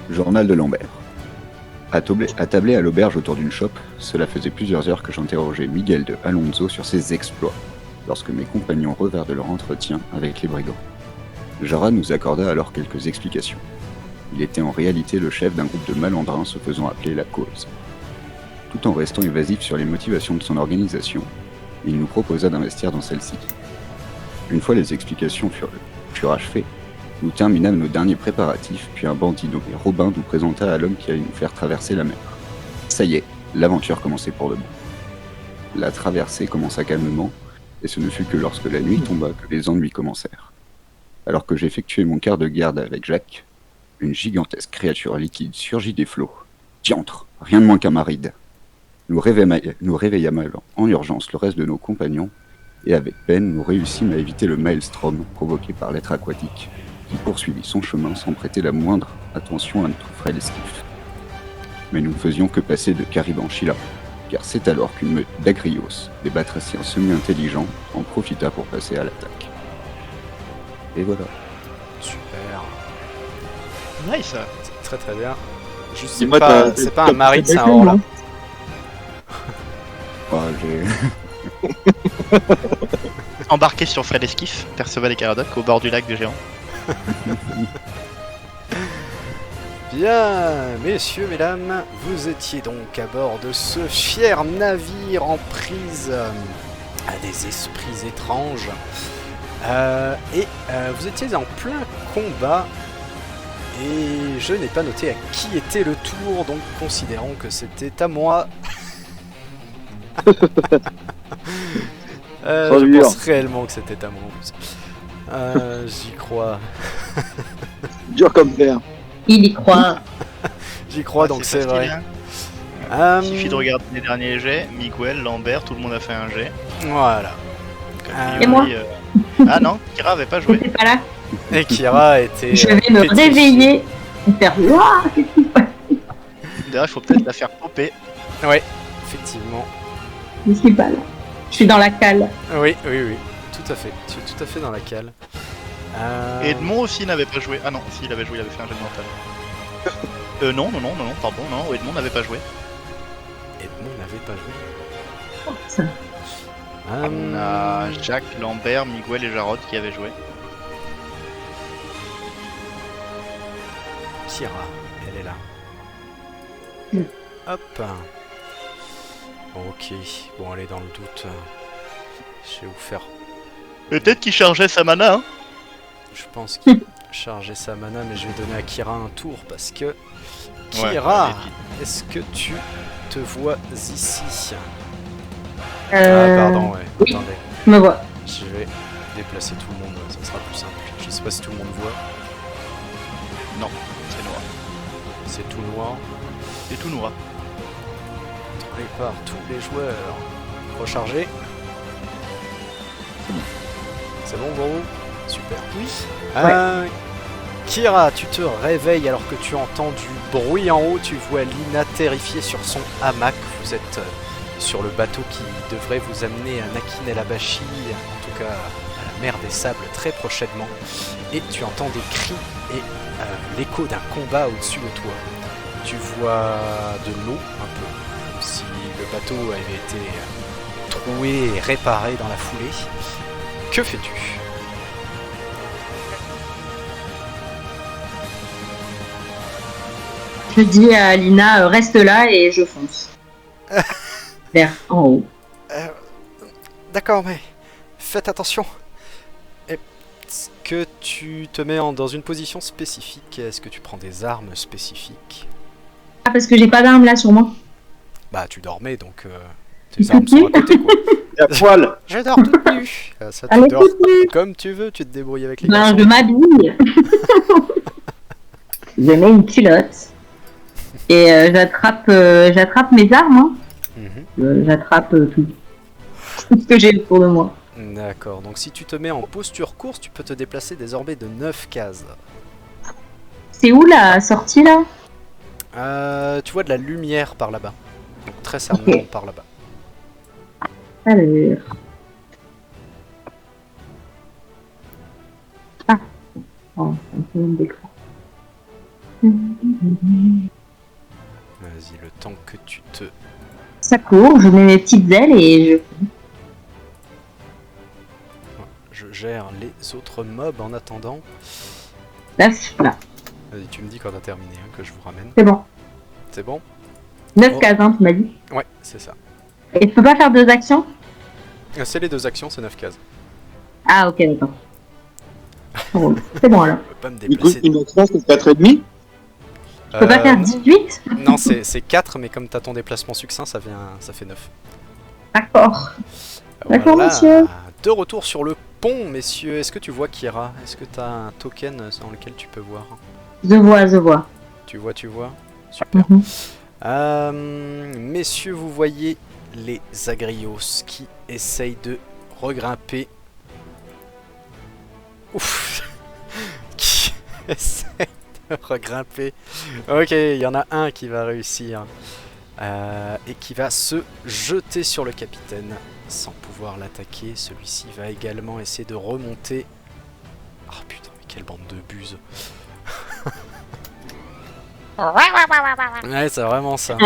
Journal de Lambert. Attablé à l'auberge autour d'une chope, cela faisait plusieurs heures que j'interrogeais Miguel de Alonso sur ses exploits, lorsque mes compagnons revinrent de leur entretien avec les brigands. Jara nous accorda alors quelques explications. Il était en réalité le chef d'un groupe de malandrins se faisant appeler la Cause. Tout en restant évasif sur les motivations de son organisation, il nous proposa d'investir dans celle-ci. Une fois les explications furent achevées, nous terminâmes nos derniers préparatifs, puis un bandit nommé Robin nous présenta à l'homme qui allait nous faire traverser la mer. Ça y est, l'aventure commençait pour de bon. La traversée commença calmement, et ce ne fut que lorsque la nuit tomba que les ennuis commencèrent. Alors que j'effectuais mon quart de garde avec Jacques, une gigantesque créature liquide surgit des flots. Diantre, rien de moins qu'un maride. Nous réveillâmes alors en urgence le reste de nos compagnons, et avec peine nous réussîmes à éviter le maelstrom provoqué par l'être aquatique, qui poursuivit son chemin sans prêter la moindre attention à notre frêle esquif. Mais nous ne faisions que passer de Caribe en Chila, car c'est alors qu'une meute d'agrios, des batraciens semi-intelligents, en profita pour passer à l'attaque. Et voilà. Super. Nice. C'est très bien. Juste, Et c'est moi, pas un marine, c'est un hors-là. Embarqué sur Fred Esquif, Perceval et Caradoc au bord du lac de Géant. Bien, messieurs, mesdames, vous étiez donc à bord de ce fier navire en prise à des esprits étranges. Vous étiez en plein combat et je n'ai pas noté à qui était le tour, donc considérons que c'était à moi. Je pense réellement que c'était à moi en plus. J'y crois. Dur comme fer. Il y croit. J'y crois, donc c'est vrai. Il suffit de regarder les derniers jets. Miguel, Lambert, tout le monde a fait un jet. Voilà. Et moi Ah non, Kira avait pas joué. J'étais pas là. Et Kira était. Je vais me réveiller et faire Wouah, qu'est-ce qui se passe? D'ailleurs, il faut peut-être la faire popper. Ouais, effectivement. Je suis pas là. Je suis dans la cale. Oui, tout à fait. Tu es tout à fait dans la cale. Et Edmond aussi n'avait pas joué. Ah non, si, il avait joué, il avait fait un jet de mental. Non, pardon, non, Edmond n'avait pas joué. Edmond n'avait pas joué. Oh, ça. On a Jacques, Lambert, Miguel et Jarod qui avaient joué. Kira, elle est là. Hop. Ok, bon allez, dans le doute, je vais vous faire... Peut-être qu'il chargeait sa mana, hein. Je pense qu'il chargeait sa mana, mais je vais donner à Kira un tour parce que... Kira, est-ce que tu te vois ici? Ah pardon, ouais, oui. Attendez. Je me vois. Je vais déplacer tout le monde, ça sera plus simple. Je sais pas si tout le monde voit. Non, c'est noir. C'est tout noir. C'est tout noir. Contrôlé par tous les joueurs. Recharger. C'est bon pour vous? Super. Oui. Kira, tu te réveilles alors que tu entends du bruit en haut. Tu vois Lina terrifiée sur son hamac. Vous êtes sur le bateau qui devrait vous amener à Nakin-el-Abashi, en tout cas à la mer des sables très prochainement. Et tu entends des cris et l'écho d'un combat au-dessus de toi. Tu vois de l'eau un peu, comme si le bateau avait été troué et réparé dans la foulée. Que fais-tu? Je dis à Lina, reste là et je fonce. Vers en haut. D'accord, mais faites attention. Est-ce que tu te mets dans une position spécifique? Est-ce que tu prends des armes spécifiques? Ah, parce que j'ai pas d'arme là sur moi. Bah, tu dormais, donc tes armes sont à côté, quoi. À poil. Je dors toute nue. Ça, tu Allez, dors toute nue. comme tu veux, tu te débrouilles avec les Ben, garçons. je m'habille. Je mets une culotte. Et j'attrape mes armes. Hein. J'attrape tout ce que j'ai autour de moi. D'accord, donc si tu te mets en posture course, tu peux te déplacer désormais de 9 cases. C'est où la sortie là? Tu vois de la lumière par là-bas. Donc très certainement par là-bas. Alors. Ah. Oh, c'est un peu d'écran. Vas-y, le temps que tu te... Ça court, je mets mes petites ailes et Je gère les autres mobs en attendant. Là, voilà, Vas-y, tu me dis quand t'as terminé, hein, que je vous ramène. c'est bon. C'est bon? 9 Oh. cases, hein, tu m'as dit. Ouais, c'est ça. Et je peux pas faire 2 actions? C'est les 2 actions, c'est 9 cases. Ah, ok, d'accord. C'est bon alors. Je peux pas me Du coup, déplacer. il me reste 4,5. Je peux pas faire 18? Non, c'est 4, mais comme t'as ton déplacement succinct, ça fait 9. D'accord. D'accord, monsieur. De retour sur le pont, messieurs. Est-ce que tu vois Kira? Est-ce que t'as un token dans lequel tu peux voir? Je vois. Tu vois? Super. Mhm. Messieurs, vous voyez les Agrios qui essayent de regrimper. Ouf. Qui essayent de regrimper. Ok, il y en a un qui va réussir. Et qui va se jeter sur le capitaine sans pouvoir l'attaquer. Celui-ci va également essayer de remonter. Ah putain, mais quelle bande de buses. Ouais, c'est vraiment ça.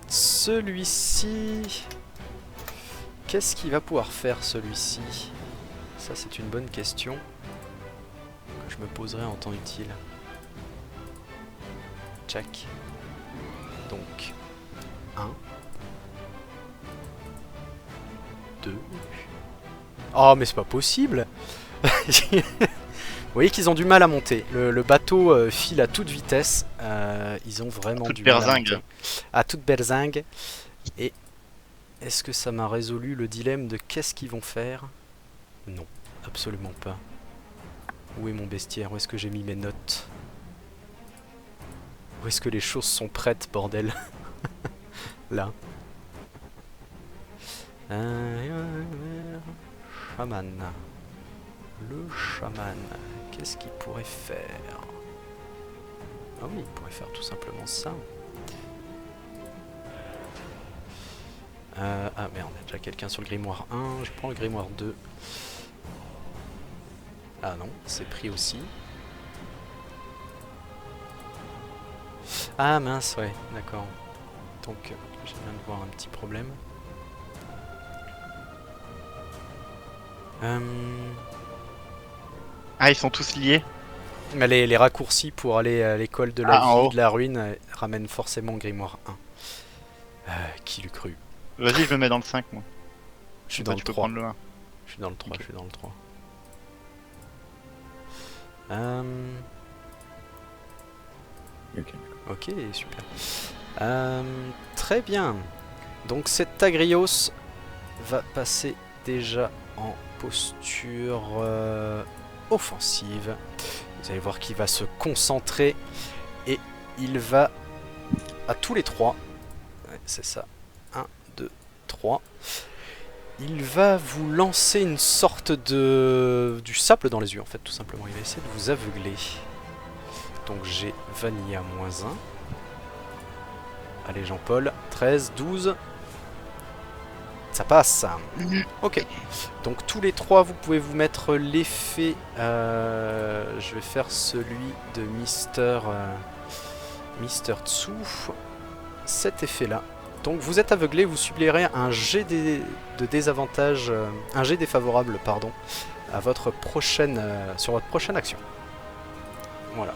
Celui-ci... Qu'est-ce qu'il va pouvoir faire, celui-ci? Ça, c'est une bonne question que je me poserai en temps utile. Check. Donc, 1, 2... Oh, mais c'est pas possible. Vous voyez qu'ils ont du mal à monter. Le bateau file à toute vitesse. Ils ont vraiment Toute du mal à berzingue. monter. À toute berzingue. Et est-ce que ça m'a résolu le dilemme de qu'est-ce qu'ils vont faire? Non, absolument pas. Où est mon bestiaire? Où est-ce que j'ai mis mes notes? Où est-ce que les choses sont prêtes, bordel? Là. Chaman. Le chaman. Qu'est-ce qu'il pourrait faire? Ah oui, il pourrait faire tout simplement ça. Ah merde, il y a déjà quelqu'un sur le grimoire 1. Je prends le grimoire 2. Ah non, c'est pris aussi. Ah mince, ouais, d'accord. Donc, je viens de voir un petit problème. Ah, ils sont tous liés. Mais les raccourcis pour aller à l'école de la Ah, en vie haut. de la ruine ramènent forcément grimoire 1. Qui l'eût cru? Vas-y, je me mets dans le 5, moi. Je suis Toi, dans le tu peux 3. prendre le 1. Je suis dans le 3, Ok. je suis dans le 3. Ok. Ok, super. Très bien. Donc cet Agrios va passer déjà en posture offensive. Vous allez voir qu'il va se concentrer et il va à tous les 3. Ouais, c'est ça. 1, 2, 3. Il va vous lancer une sorte du sable dans les yeux, en fait, tout simplement. Il va essayer de vous aveugler. Donc j'ai Vanilla -1. Allez, Jean-Paul. 13, 12. Ça passe. Ok. Donc tous les 3, vous pouvez vous mettre l'effet. Je vais faire celui de Mister Tsu. Cet effet-là. Donc vous êtes aveuglé, vous subirez un jet de désavantage, un jet défavorable, pardon, à votre prochaine, sur votre prochaine action. Voilà.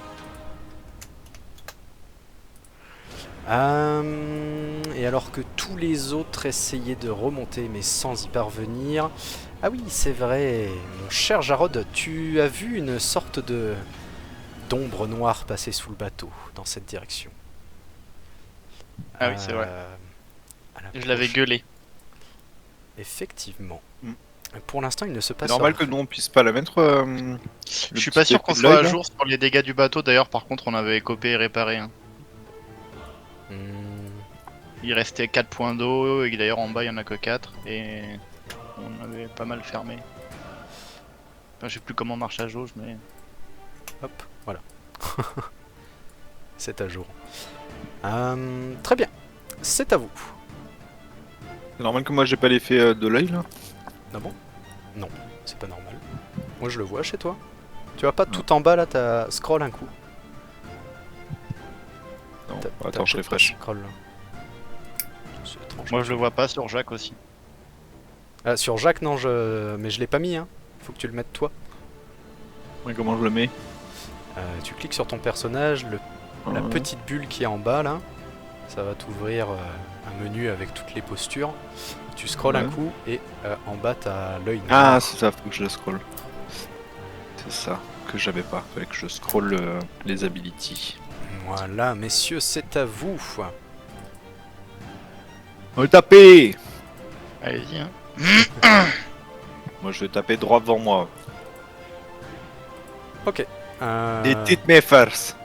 Et alors que tous les autres essayaient de remonter mais sans y parvenir... Ah oui, c'est vrai, mon cher Jarod, tu as vu une sorte d'ombre noire passer sous le bateau, dans cette direction. Ah oui, c'est vrai. À la Je l'avais prochaine- gueulé. Effectivement. Mm. Pour l'instant, il ne se passe C'est normal rien. que nous on puisse pas la mettre. Je suis pas sûr qu'on soit à jour sur les dégâts du bateau. D'ailleurs, par contre, on avait copé et réparé. Hein. Hmm, Il restait 4 points d'eau et d'ailleurs en bas il y en a que 4 et on avait pas mal fermé. Enfin, je sais plus comment marche la jauge, mais hop, voilà. C'est à jour. Très bien. C'est à vous. C'est normal que moi j'ai pas l'effet de l'œil là. Ah bon? Non, c'est pas normal. Moi je le vois chez toi. Tu vois pas tout en bas là, t'as scroll un coup. Non, T'as attends, je peut-être refresh. pas scroll, là. C'est étrange. Moi je le vois pas sur Jacques aussi. Ah, sur Jacques, non, mais je l'ai pas mis. Hein. Faut que tu le mettes toi. Ouais, comment je le mets? Tu cliques sur ton personnage, la petite bulle qui est en bas là. Ça va t'ouvrir un menu avec toutes les postures. Tu scrolles un Ouais. coup et en bas t'as l'œil Ah, noir. c'est ça, faut que je le scroll. C'est ça que j'avais pas. Fallait que je scroll les abilities. Voilà, messieurs, c'est à vous. On va le taper! Allez-y, hein. Moi, je vais taper droit devant moi. Ok. Des petites mes farces.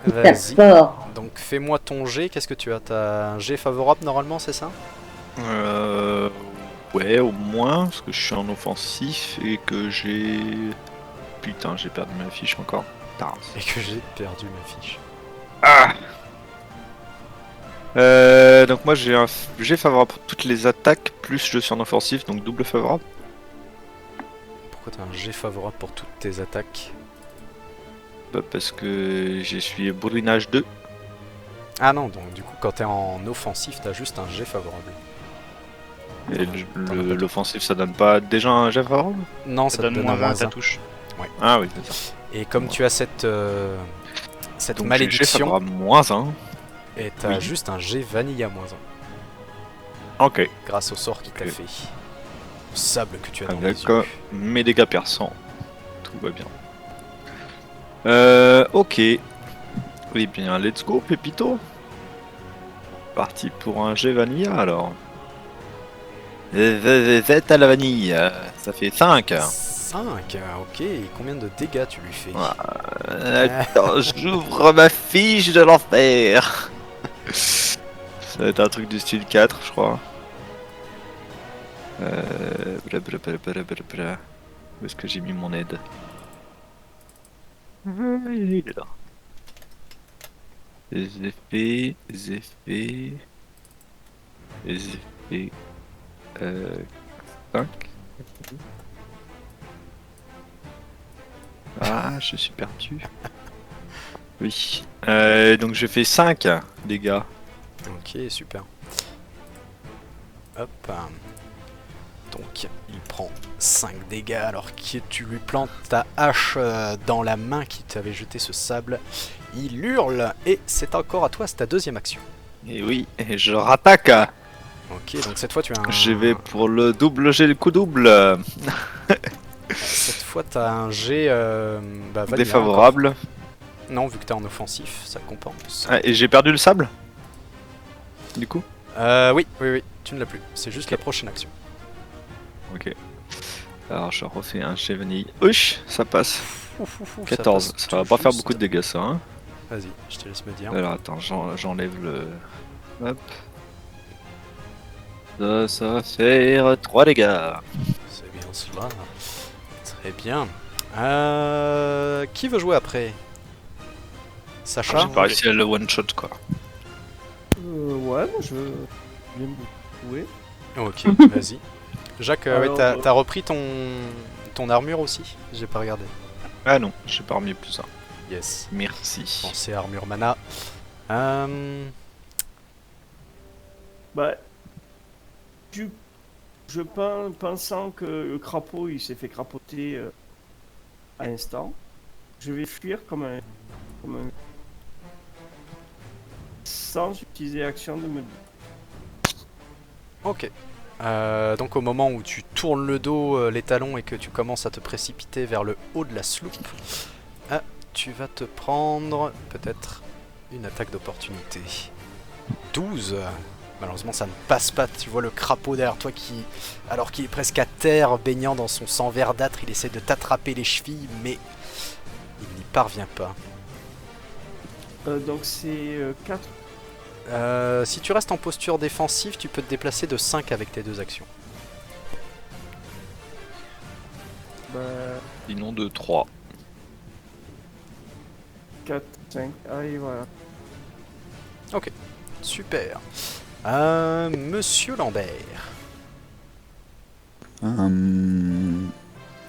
Vas-y. D'accord. Donc fais-moi ton G. Qu'est-ce que tu as? T'as un G favorable normalement, c'est ça? Ouais, au moins, parce que je suis en offensif et que j'ai... Putain, j'ai perdu ma fiche encore. Putain. Et que j'ai perdu ma fiche. Ah. Donc moi j'ai un G favorable pour toutes les attaques, plus je suis en offensif, donc double favorable. Pourquoi t'as un G favorable pour toutes tes attaques? Bah, parce que j'ai suivi bourrinage 2. Ah non, donc du coup quand t'es en offensif, t'as juste un G favorable. Et T'en as pas l'offensif ça donne pas déjà un G favorable? Non, ça te donne un moins ta 1. touche. Ah oui, c'est ça. Et comme Ouais. tu as cette Donc j'ai G malédiction, favorable moins 1. et t'as Oui. juste un G vanilla moins 1. Ok. Grâce au sort qu'il t'a Ok. fait. Au sable que tu as dans Avec les yeux. mes dégâts perçants. Tout va bien. Ok. Eh bien, let's go, Pépito. Parti pour un G vanilla alors. Z à la vanille, ça fait 5. 5, ok. Et combien de dégâts tu lui fais? Attends, j'ouvre ma fiche de l'enfer. Ça va être un truc du style 4, je crois. Blablabla. Où est-ce que j'ai mis mon aide? Il est là. Les effets, les effets, les effets. 5. Ah, je suis perdu. Oui. Donc je fais 5 dégâts. Ok, super. Hop. Donc il prend 5 dégâts alors que tu lui plantes ta hache dans la main qui t'avait jeté ce sable. Il hurle et c'est encore à toi, c'est ta deuxième action. Et oui, et je rattaque. Ok, donc cette fois tu as un... Je vais pour le double G, le coup double. Cette fois t'as un G vanilla Défavorable. encore. Non, vu que t'es en offensif, ça compense. Ah, et j'ai perdu le sable. Du coup. Oui, tu ne l'as plus. C'est juste la prochaine action. Ok. Alors je refais un G vanille. Ouch, ça passe. Ouf, 14. passe Ça va tout pas faire juste. beaucoup de dégâts ça. Hein. Vas-y, je te laisse me dire. Alors attends, j'enlève le... Hop. Ça va faire 3 dégâts. C'est bien cela. Très bien. Qui veut jouer après? Sacha? J'ai pas réussi à le one shot quoi. Ouais, moi je j'aime beaucoup jouer. Ok, vas-y. Jacques, ouais, Alors, t'as repris ton armure aussi? J'ai pas regardé. Ah non, j'ai pas remis plus ça. Yes. Merci. Pensez à armure mana. Bah, pensant que le crapaud il s'est fait crapoter à l'instant, je vais fuir comme un sans utiliser action de me. Ok. Donc au moment où tu tournes le dos, les talons et que tu commences à te précipiter vers le haut de la sloop, tu vas te prendre peut-être une attaque d'opportunité. 12. Malheureusement ça ne passe pas, tu vois le crapaud derrière toi qui, alors qu'il est presque à terre, baignant dans son sang verdâtre, il essaie de t'attraper les chevilles, mais il n'y parvient pas. Donc c'est 4. Si tu restes en posture défensive, tu peux te déplacer de 5 avec tes deux actions. Bah, Sinon de 3. 4, 5. Allez, voilà. Super. Monsieur Lambert. Hum,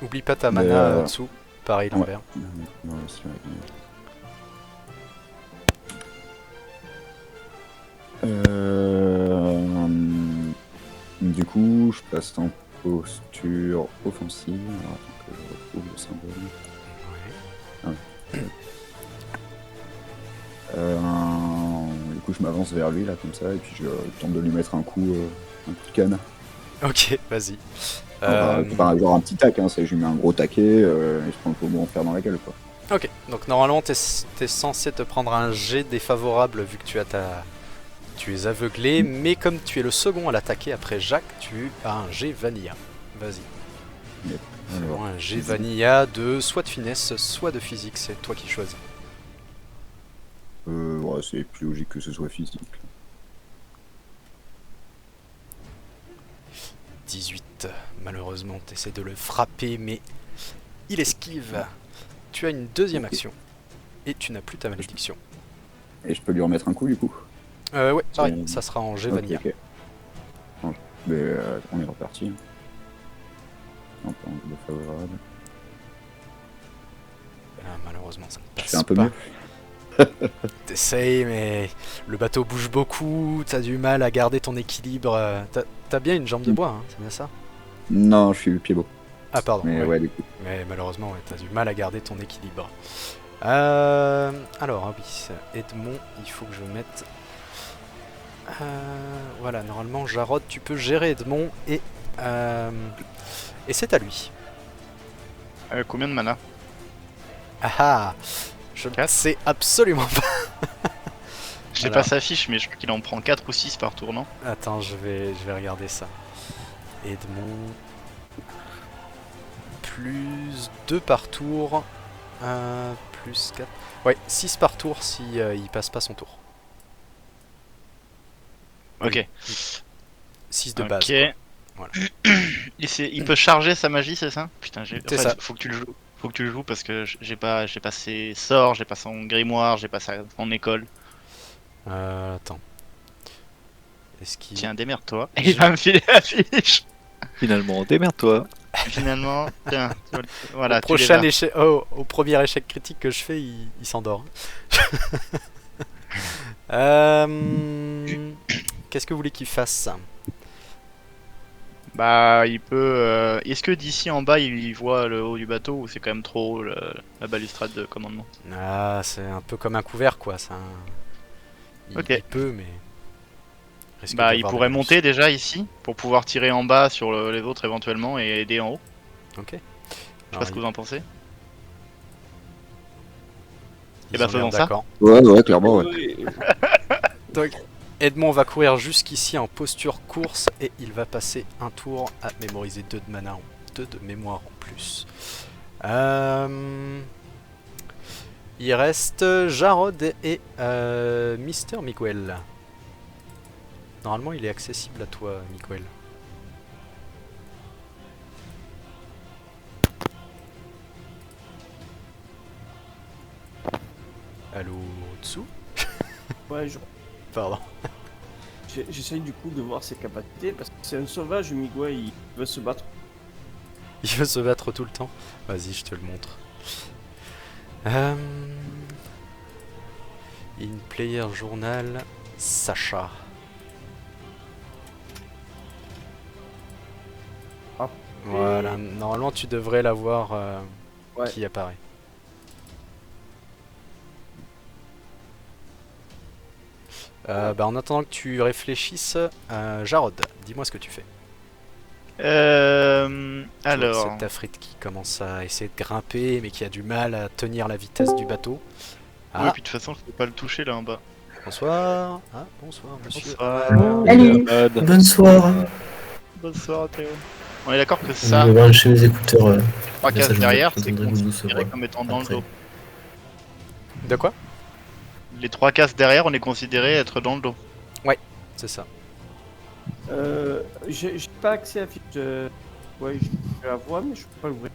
Oublie pas ta Mais, mana dessous. pareil l'envers. Ouais, c'est vrai. Du coup, je passe en posture offensive. Alors, attends que je retrouve le symbole. Du coup, je m'avance vers lui là comme ça et puis je tente de lui mettre un coup de canne. Ok, vas-y. Enfin, genre un petit tac, hein, je lui mets un gros taquet et je prends le poumon en fer dans la gueule quoi. Ok, donc normalement t'es censé te prendre un jet défavorable vu que tu es aveuglé, mais comme tu es le second à l'attaquer après Jacques, tu as un jet vanilla. Vas-y. Yep. Alors, Un jet vanilla de soit de finesse, soit de physique, c'est toi qui choisis. ouais, c'est plus logique que ce soit physique. 18. Malheureusement, tu essaies de le frapper, mais il esquive. Tu as une deuxième action. Et tu n'as plus ta malédiction. Et je peux lui remettre un coup du coup. Ouais, pareil, ça sera en jet vanilla. Ok. Bon, mais on est reparti. Non, pas un défavorable. Malheureusement, ça ne passe C'est un peu pas. mieux. T'essayes, mais le bateau bouge beaucoup, t'as du mal à garder ton équilibre. T'as bien une jambe de bois, hein, c'est bien ça? Non, je suis pied beau. Ah, pardon. Mais ouais, du coup. Mais malheureusement, ouais, t'as du mal à garder ton équilibre. Alors, ah oui, Edmond, il faut que je mette... voilà, normalement, Jarod, tu peux gérer Edmond et c'est à lui. Combien de mana? Ah, je ne sais absolument pas. J'ai Alors. pas sa fiche, mais je crois qu'il en prend 4 ou 6 par tour, non? Attends, je vais regarder ça. Edmond. Plus 2 par tour. Plus 4. Ouais, 6 par tour si il passe pas son tour. Ok. 6 de base. Ok. Voilà. Il peut charger sa magie, c'est ça? Putain, C'est ça. faut que tu le joues. Faut que tu le joues parce que j'ai pas ses sorts, j'ai pas son grimoire, j'ai pas son école. Attends. Est-ce qu'il... Tiens, démerde-toi. Et il va me filer la fiche. Finalement, démerde-toi. Finalement, tiens, voilà. Au premier échec critique que je fais, il s'endort. Qu'est-ce que vous voulez qu'il fasse? Bah, il peut. Est-ce que d'ici en bas, il voit le haut du bateau ou c'est quand même trop haut la balustrade de commandement? Ah, c'est un peu comme un couvert, quoi. Ok. Il peut, mais... Bah, il pourrait monter déjà ici pour pouvoir tirer en bas sur les autres éventuellement et aider en haut. Ok. Je sais pas ce que vous en pensez. Ils Et bah, ont l'air faisons ça. d'accord. Ouais, clairement, ouais. Oui. Donc, Edmond va courir jusqu'ici en posture course et il va passer un tour à mémoriser 2 de mana, 2 de mémoire en plus. Il reste Jarod et Mister Miguel. Normalement, il est accessible à toi, Miguel. Allô, dessous? Ouais, Pardon. j'essaye du coup de voir ses capacités parce que c'est un sauvage, Miguel, il veut se battre. Il veut se battre tout le temps. Vas-y, je te le montre. In Player Journal, Sacha. Ah. Voilà, normalement tu devrais l'avoir Ouais. qui apparaît. En attendant que tu réfléchisses, Jarod, dis-moi ce que tu fais. Alors. C'est ta frite qui commence à essayer de grimper, mais qui a du mal à tenir la vitesse du bateau. Ouais, puis de toute façon, je peux pas le toucher là en bas. Bonsoir. Ah, bonsoir, monsieur. Bonsoir. Salut. Bonsoir. Bonsoir Théo. On est d'accord que Je ça, vais brancher mes écouteurs. 3 cases message derrière, vous c'est entendrez vous considéré recevoir comme étant dans le après. dos. De quoi? Les 3 cases derrière, on est considéré être dans le dos. C'est ça. J'ai pas accès à fiche de... Ouais, je la vois, mais je peux pas l'ouvrir.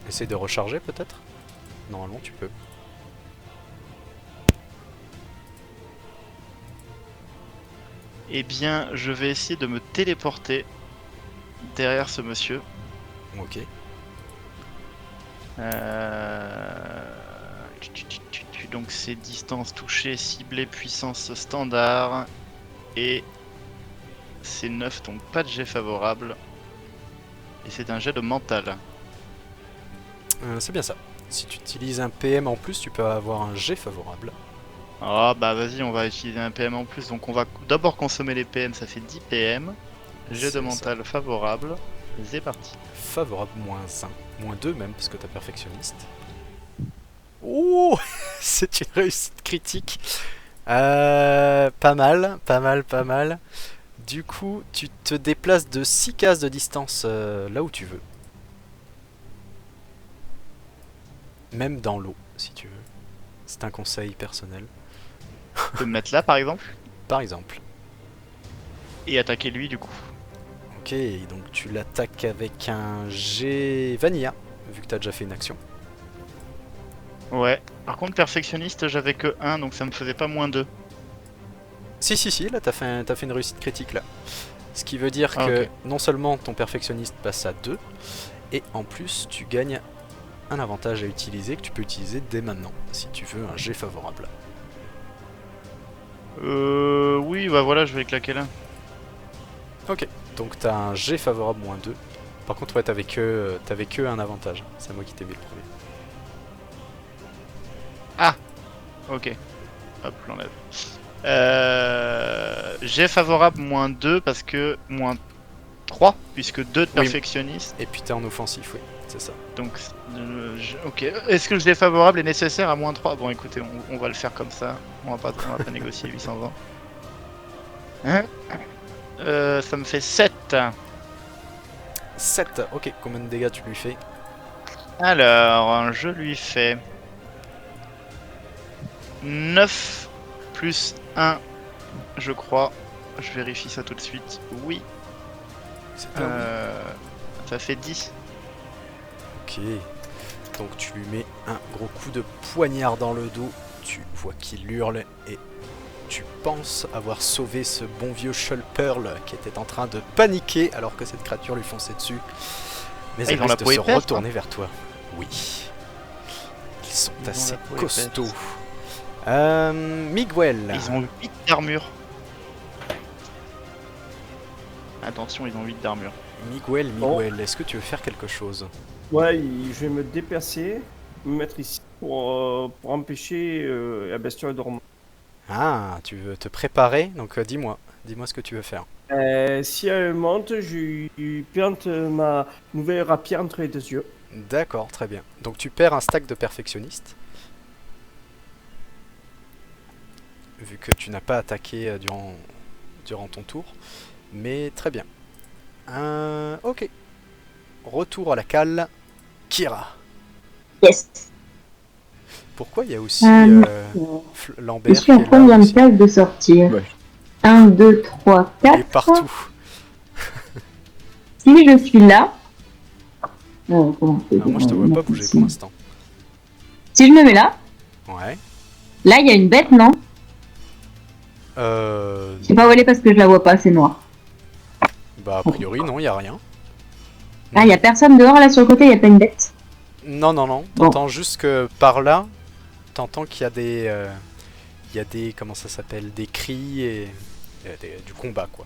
Essaye de recharger peut-être? Normalement tu peux. Eh bien, je vais essayer de me téléporter derrière ce monsieur. Ok. Donc c'est distance touchée, ciblée, puissance standard. Et c'est 9, donc pas de jet favorable. Et c'est un jet de mental. C'est bien ça. Si tu utilises un PM en plus, tu peux avoir un jet favorable. Ah bah vas-y, on va utiliser un PM en plus. Donc on va d'abord consommer les PM, ça fait 10 PM. Jet de C'est mental favorable. C'est parti. Favorable -1, -2 même, parce que t'as perfectionniste. Oh c'est une réussite critique. Pas mal. Du coup, tu te déplaces de 6 cases de distance là où tu veux. Même dans l'eau, si tu veux. C'est un conseil personnel. Tu peux me mettre là par exemple. Par exemple. Et attaquer lui du coup. Ok, donc tu l'attaques avec un G Vanilla, vu que t'as déjà fait une action. Ouais. Par contre, perfectionniste, j'avais que 1, donc ça me faisait pas -2. Si, là t'as fait une réussite critique là. Ce qui veut dire Ah, que ok. non seulement ton perfectionniste passe à 2, et en plus tu gagnes un avantage à utiliser que tu peux utiliser dès maintenant, si tu veux un jet favorable. Oui, bah voilà, je vais claquer là. Ok, donc t'as un jet favorable -2. Par contre, ouais, t'avais que un avantage. C'est moi qui t'ai mis le premier. Ok. Hop, j'enlève. Jet favorable -2 parce que -3, puisque 2 de Oui. perfectionniste. Et puis t'es en offensif, oui, c'est ça. Donc, ok. Est-ce que le jet favorable est nécessaire à -3? Bon, écoutez, on va le faire comme ça. On va pas négocier 820. Hein ça me fait 7. 7, ok, combien de dégâts tu lui fais? Alors, je lui fais 9 plus 1, je crois. Je vérifie ça tout de suite. Oui, C'est un oui. ça fait 10. Ok, donc tu lui mets un gros coup de poignard dans le dos. Tu vois qu'il hurle et tu penses avoir sauvé ce bon vieux Shulperl qui était en train de paniquer alors que cette créature lui fonçait dessus. Mais Ah, elle ils ont la risque de peau se épaisse, retourner vers toi. Oui. Ils sont Ils ont assez la peau costauds. épaisse. Miguel. Ils ont 8 d'armure. Attention, ils ont 8 d'armure. Miguel, Bon. est-ce que tu veux faire quelque chose? Ouais, je vais me déplacer, me mettre ici pour empêcher la bestiole de remonter. Ah, tu veux te préparer? Donc dis-moi ce que tu veux faire. Si elle monte, je lui plante ma nouvelle rapière entre les deux yeux. D'accord, très bien. Donc tu perds un stack de perfectionniste. Vu que tu n'as pas attaqué durant ton tour. Mais très bien. Ok. Retour à la cale. Kira. Yes. Pourquoi il y a aussi Je Lambert suis à qui est là combien de aussi. cases de sortir? Ouais. 1, 2, 3, Il est 4. partout. Si je suis là. Comment on peut Alors moi je te dire, vois pas mettre bouger ici. pour l'instant. Si je me mets là, Ouais. là il y a une bête, non? Je sais pas où elle est parce que je la vois pas, c'est noir. Bah a priori non, il y a rien. Ah, il y a personne dehors là sur le côté, il y a pas une bête. Non. Bon. T'entends juste que par là, t'entends qu'il y a des comment ça s'appelle, des cris et du combat quoi.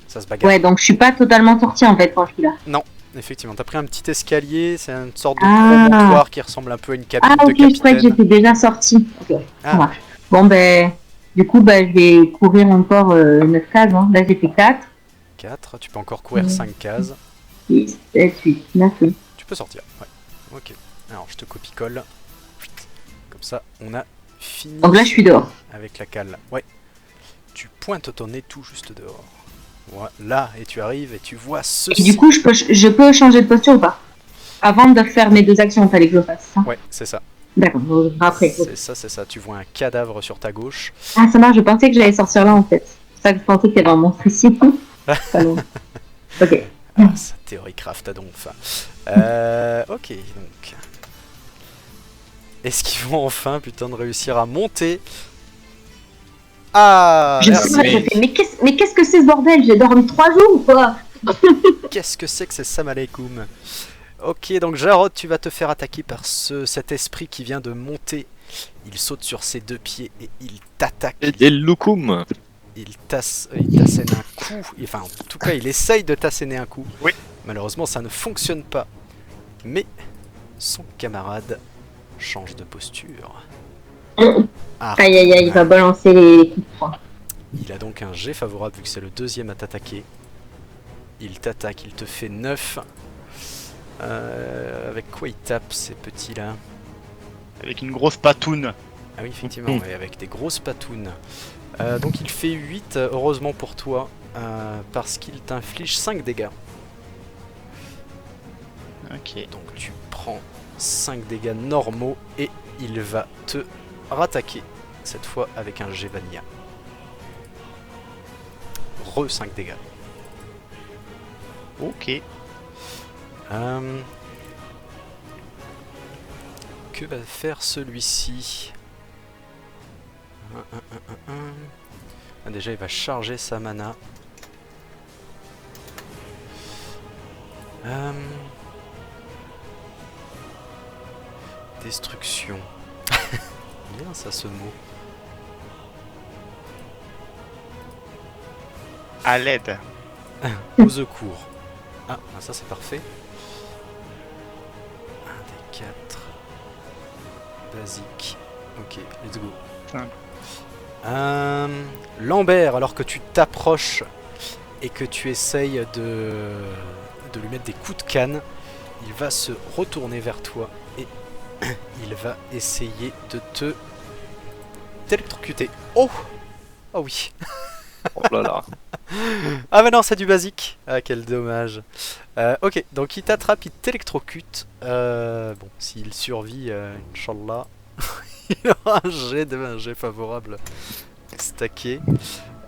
Ça se bagarre. Ouais, donc je suis pas totalement sortie en fait quand je suis là. Effectivement, t'as pris un petit escalier, c'est une sorte de Ah. promontoire qui ressemble un peu à une cabine Ah de ok, je croyais que capitaine. j'étais déjà sortie. Ok, Ah. ça marche. Bon ben, du coup je vais courir encore 9 cases. Hein. Là j'ai fait 4, 4, tu peux encore courir 5 cases. 6, 7, 8, 9. Tu peux sortir, ouais. Ok. Alors je te copie-colle. Comme ça, on a fini Donc là je suis dehors. avec la cale. Ouais. Tu pointes ton nez tout juste dehors. Voilà, et tu arrives et tu vois Et ceci. du coup je peux changer de posture ou pas? Avant de faire mes 2 actions, fallait que je fasse ça. Ouais, c'est ça. D'accord, après. Ok. C'est ça. Tu vois un cadavre sur ta gauche. Ah ça marche, je pensais que j'allais sortir là en fait. C'est ça que je pensais qu'il y avait un monstre ici. Pas loin. Ok. Ah, ça théoriecraft à donf. Ok, donc. Est-ce qu'ils vont enfin, putain, de réussir à monter? Ah, Je merci. sais pas, je fais, mais qu'est-ce que c'est ce bordel? J'ai dormi 3 jours ou quoi? Qu'est-ce que c'est que ces Salam alaikum? Ok, donc Jarod, tu vas te faire attaquer par cet esprit qui vient de monter. Il saute sur ses 2 pieds et il t'attaque. Et des loukoum. Il t'assène un coup. Enfin, en tout cas, il essaye de t'asséner un coup. Oui. Malheureusement, ça ne fonctionne pas. Mais son camarade change de posture. Ah, Aïe aïe aïe, il va balancer les coups de poing. il a donc un jet favorable vu que c'est le 2e à t'attaquer. Il t'attaque, il te fait 9. Avec quoi il tape ces petits-là? Avec une grosse patoune. Ah oui, effectivement, ouais, avec des grosses patounes. Donc il fait 8, heureusement pour toi, parce qu'il t'inflige 5 dégâts. Ok. Donc tu prends 5 dégâts normaux et il va te rattaquer, cette fois avec un jet vanilla. Re 5 dégâts. Ok. Que va faire celui-ci? Ah, déjà il va charger sa mana. Destruction. Bien ça ce mot. À l'aide. Au secours. Ah, ça c'est parfait. 1 des 4. Basique. Ok, let's go. Simple. Lambert, alors que tu t'approches et que tu essayes de lui mettre des coups de canne, il va se retourner vers toi et il va essayer de te t'électrocuter. Oh! Oh oui! Oh là là. Ah mais non, c'est du basique. Ah quel dommage. Ok, donc il t'attrape, il t'électrocute. Bon, s'il survit, Inch'Allah, il aura un jet favorable stacké.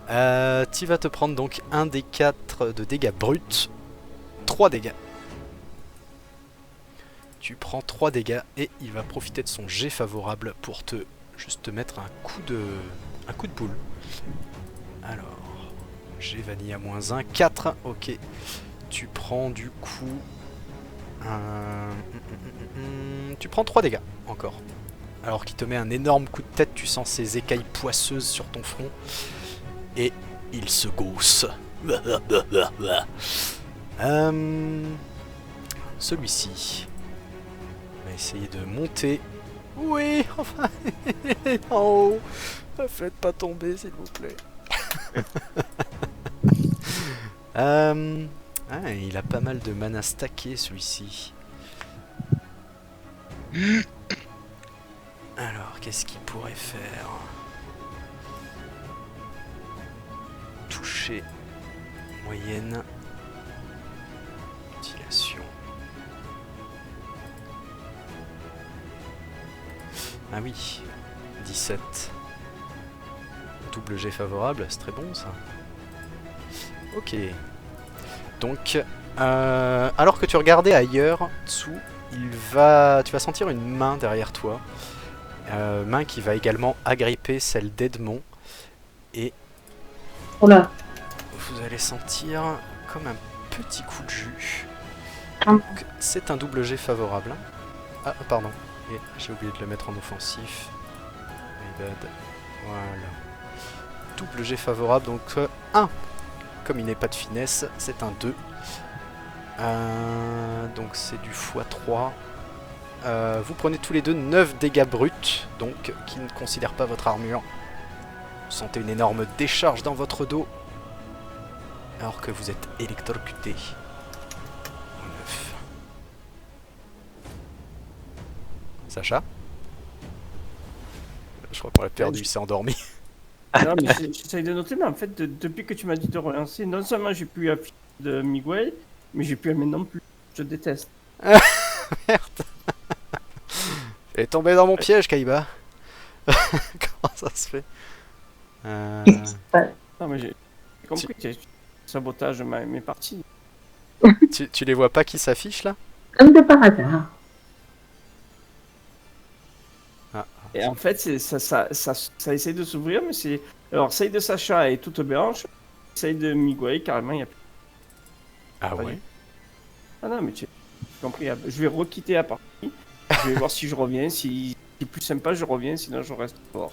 Tu vas te prendre donc 1 des 4 de dégâts bruts. 3 dégâts. Tu prends 3 dégâts et il va profiter de son jet favorable pour te juste te mettre un coup de boule. Alors, j'ai vanilla -1, 4, ok. Tu prends du coup... tu prends 3 dégâts, encore. Alors qu'il te met un énorme coup de tête, tu sens ses écailles poisseuses sur ton front. Et il se gausse. Celui-ci va essayer de monter. Oui, enfin, en haut. Faites pas tomber, s'il vous plaît. Il a pas mal de mana stacké celui-ci. Alors, qu'est-ce qu'il pourrait faire? Toucher. Moyenne. Mutilation. Ah oui. 17. Double jet favorable, c'est très bon ça. Ok. Donc, alors que tu regardais ailleurs, dessous, tu vas sentir une main derrière toi. Main qui va également agripper celle d'Edmond. Et Oula. vous allez sentir comme un petit coup de jus. Ah. Donc, c'est un double jet favorable. Ah, pardon. Et j'ai oublié de le mettre en offensif. My bad. Voilà. Double jet favorable, donc 1. Comme il n'est pas de finesse, c'est un 2. Donc c'est du x3. Vous prenez tous les deux 9 dégâts bruts, donc qui ne considèrent pas votre armure. Vous sentez une énorme décharge dans votre dos, alors que vous êtes électrocuté. 9. Sacha? Je crois qu'on l'a perdu, il s'est endormi. Non, mais j'essaye de noter, mais en fait, depuis que tu m'as dit de relancer, non seulement j'ai plus appuyer de Miguel, mais j'ai plus aimer non plus. Je déteste. Merde. Elle est tombée dans mon piège, Kaiba. Comment ça se fait? Non, mais j'ai compris que tu sabotage mes parties. Tu les vois pas qui s'affichent là? Comme de par hasard. Et en fait, ça essaye de s'ouvrir, mais c'est... Alors, celle de Sacha est toute blanche, celle de Miguel, carrément, il n'y a plus... Ah ouais? Ah non, mais tu... compris. Je vais requitter la partie. Je vais voir si je reviens. Si c'est plus sympa, je reviens. Sinon, je reste fort.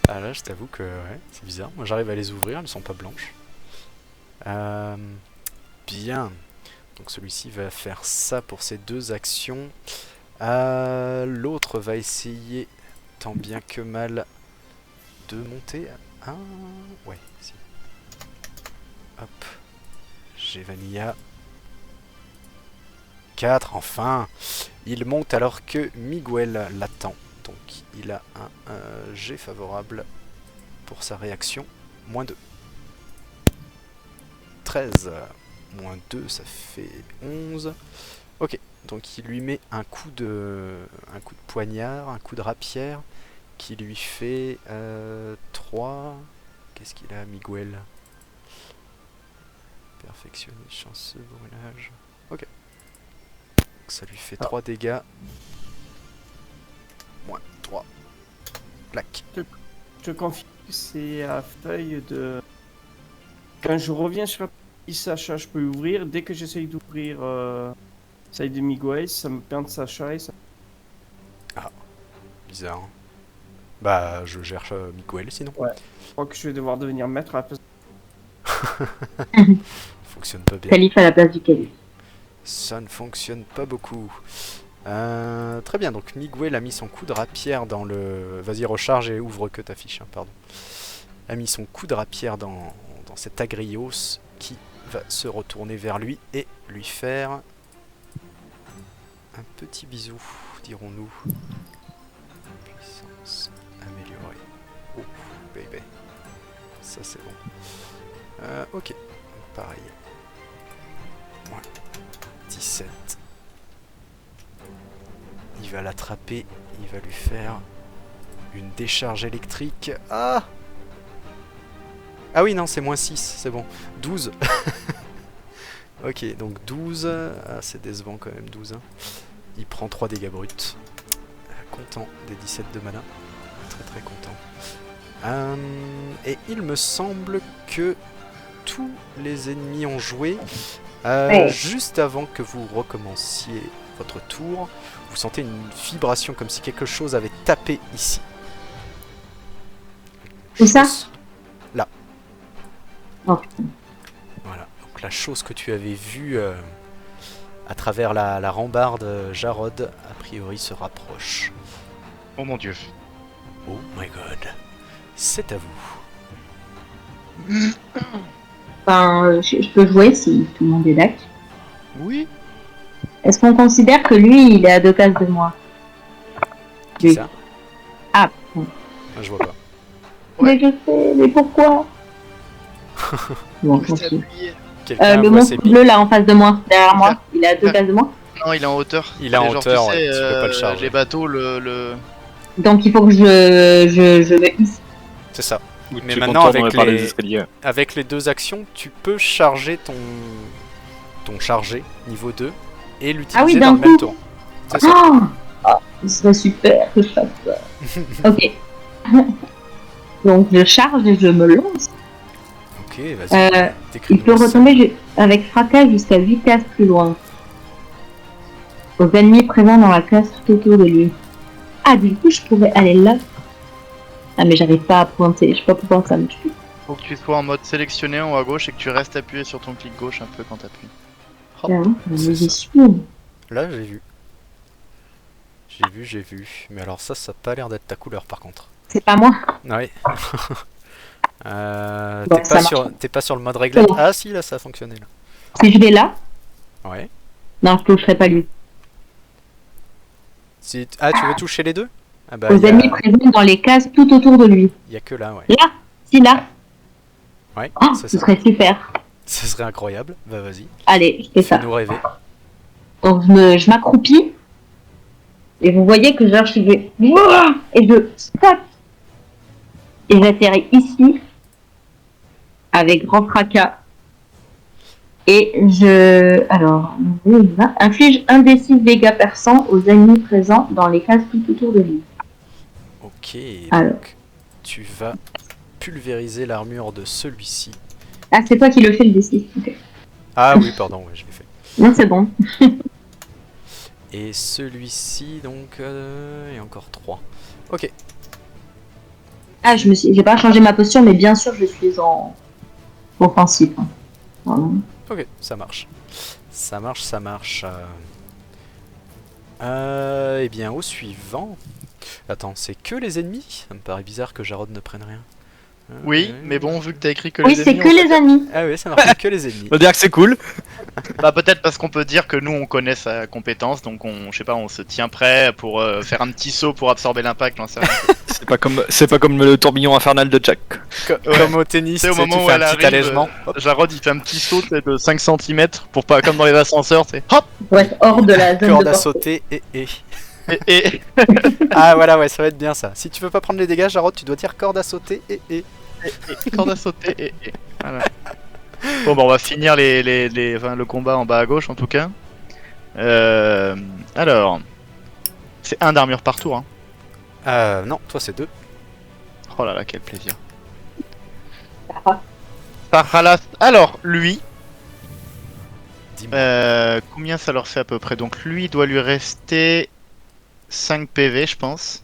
Ah là, je t'avoue que ouais, c'est bizarre. Moi, j'arrive à les ouvrir, elles sont pas blanches. Bien. Donc celui-ci va faire ça pour ses 2 actions. L'autre va essayer, tant bien que mal, de monter. Ah, ouais, si. Hop. J'ai Vanilla. 4, enfin. Il monte alors que Miguel l'attend. Donc il a un jet favorable pour sa réaction. -2. 13. -2, ça fait 11. Ok, donc il lui met un coup de poignard, un coup de rapière, qui lui fait 3. Qu'est-ce qu'il a, Miguel? Perfectionné, chanceux, brûlage. Ok. Donc ça lui fait 3 dégâts. -3. Clac. Je confie que c'est à feuille de... Quand je reviens sur la partie Sacha, je peux ouvrir. Dès que j'essaye d'ouvrir celle de Miguel, ça me perd Sacha et ça... Bizarre. Hein. Bah, je gère Miguel sinon. Ouais. Je crois que je vais devoir devenir maître à la place. Fonctionne pas bien. Calife à la place du calife. Ça ne fonctionne pas beaucoup. Très bien, donc Miguel a mis son coup de rapière dans le... Vas-y, recharge et ouvre que ta fiche, hein, pardon. A mis son coup de rapière dans cet agrios qui va se retourner vers lui et lui faire un petit bisou, dirons-nous. Puissance améliorée. Oh, baby. Ça, c'est bon. Ok, pareil. Ouais. 17. Il va l'attraper, il va lui faire une décharge électrique. Ah oui, non, c'est -6, c'est bon. 12. Ok, donc 12. Ah, c'est décevant quand même, 12. Hein. Il prend 3 dégâts bruts. Content des 17 de mana. Très très content. Et il me semble que tous les ennemis ont joué. Juste avant que vous recommenciez votre tour, vous sentez une vibration comme si quelque chose avait tapé ici. Où ça? Là. Oh. Voilà. Donc la chose que tu avais vue à travers la rambarde Jarod, a priori, se rapproche. Oh mon dieu. Oh my god. C'est à vous. Enfin, je peux jouer si tout le monde est d'accord. Oui. Est-ce qu'on considère que lui, il est à 2 cases de moi? Qui Oui. ça? Ah, bon. Je vois pas. Mais je sais, mais pourquoi? Bon, Où c'est tranquille. appuyé? Quelqu'un Le voit monstre ses pieds. bleu là en face de moi, derrière moi, il est à 2 cases de moi. Non, il est en hauteur. Il est en Et genre, hauteur, tu sais, ouais, tu peux pas le charger. Les bateaux, le... Donc il faut que je me hisse. C'est ça. Ou Mais tu maintenant, contournes avec par les- les escaliers. Avec les 2 actions, tu peux charger ton chargé niveau 2 et l'utiliser Ah oui, dans d'un le même coup. tour. C'est ça. Oh, ce serait super que je fasse ça. Ok. Donc je charge et je me lance. Ok, vas-y. Il décris-nous peut ça. retomber avec fracas jusqu'à 8 cases plus loin. Aux ennemis présents dans la case tout autour de lui. Ah, du coup, je pourrais aller là. Ah, mais j'arrive pas à pointer. Je sais pas pourquoi ça me tue. Faut que tu sois en mode sélectionné en haut à gauche et que tu restes appuyé sur ton clic gauche un peu quand t'appuies. Hop, Tiens, c'est mais j'y ça. suis. Là, j'ai vu. J'ai vu. Mais alors ça a pas l'air d'être ta couleur par contre. C'est pas moi. Ouais. Bon, T'es ça pas, marche. t'es pas sur le mode réglette. Oh. Ah si, là ça a fonctionné là. Si je vais là, Ouais. non, je toucherai pas lui. Si... Ah, tu veux toucher les deux? Ah bah, Aux y a... ennemis présents dans les cases tout autour de lui. y a que là, ouais. Là, si là. Ouais, Oh, c'est ce ça. serait super. Ce serait incroyable. Bah vas-y, Allez, je fais ça. fais-nous rêver. Donc je m'accroupis. Et vous voyez que genre je vais. Et je saute. Et j'atterris ici. Avec grand fracas. Et je. Alors, inflige 1 des 6 dégâts perçants aux ennemis présents dans les cases tout autour de lui. Ok, Alors. donc tu vas pulvériser l'armure de celui-ci. Ah, c'est toi qui le fais le D6. Ok. Ah oui, pardon, ouais, je l'ai fait. Non, c'est bon. Et celui-ci, donc, et encore 3. Ok, Ah, j'ai pas changé ma posture, mais bien sûr, je suis en offensif. Hein. Vraiment. ok, ça marche. Ça marche. Eh bien, au suivant. Attends, c'est que les ennemis? Ça me paraît bizarre que Jarod ne prenne rien. Oui, mais bon, vu que t'as écrit que Oui, les c'est ennemis, que les amis. Ah oui, ça marque que les ennemis. On va dire que c'est cool. bah peut-être parce qu'on peut dire que nous on connaît sa compétence, donc je sais pas, on se tient prêt pour faire un petit saut pour absorber l'impact, j'en sais rien. C'est pas comme le tourbillon infernal de Jack. Comme au tennis, C'est au tu sais, moment tu où fais elle un petit arrive, allègement. Hop. Jarod il fait un petit saut tu sais, de 5 cm pour pas comme dans les ascenseurs, c'est hop Pour être hors de la zone Corde de à portée. sauter et. et Ah voilà, ouais, ça va être bien ça. Si tu veux pas prendre les dégâts, Jarod, tu dois dire corde à sauter et. corde à sauter et voilà. Bon bah on va finir le combat en bas à gauche en tout cas. Alors, c'est 1 d'armure par tour. Hein. Non, toi c'est 2. Oh là là, quel plaisir. Ah. Sahalas. Alors, lui, Dis-moi. combien ça leur fait à peu près? Donc lui, il doit lui rester 5 PV, je pense.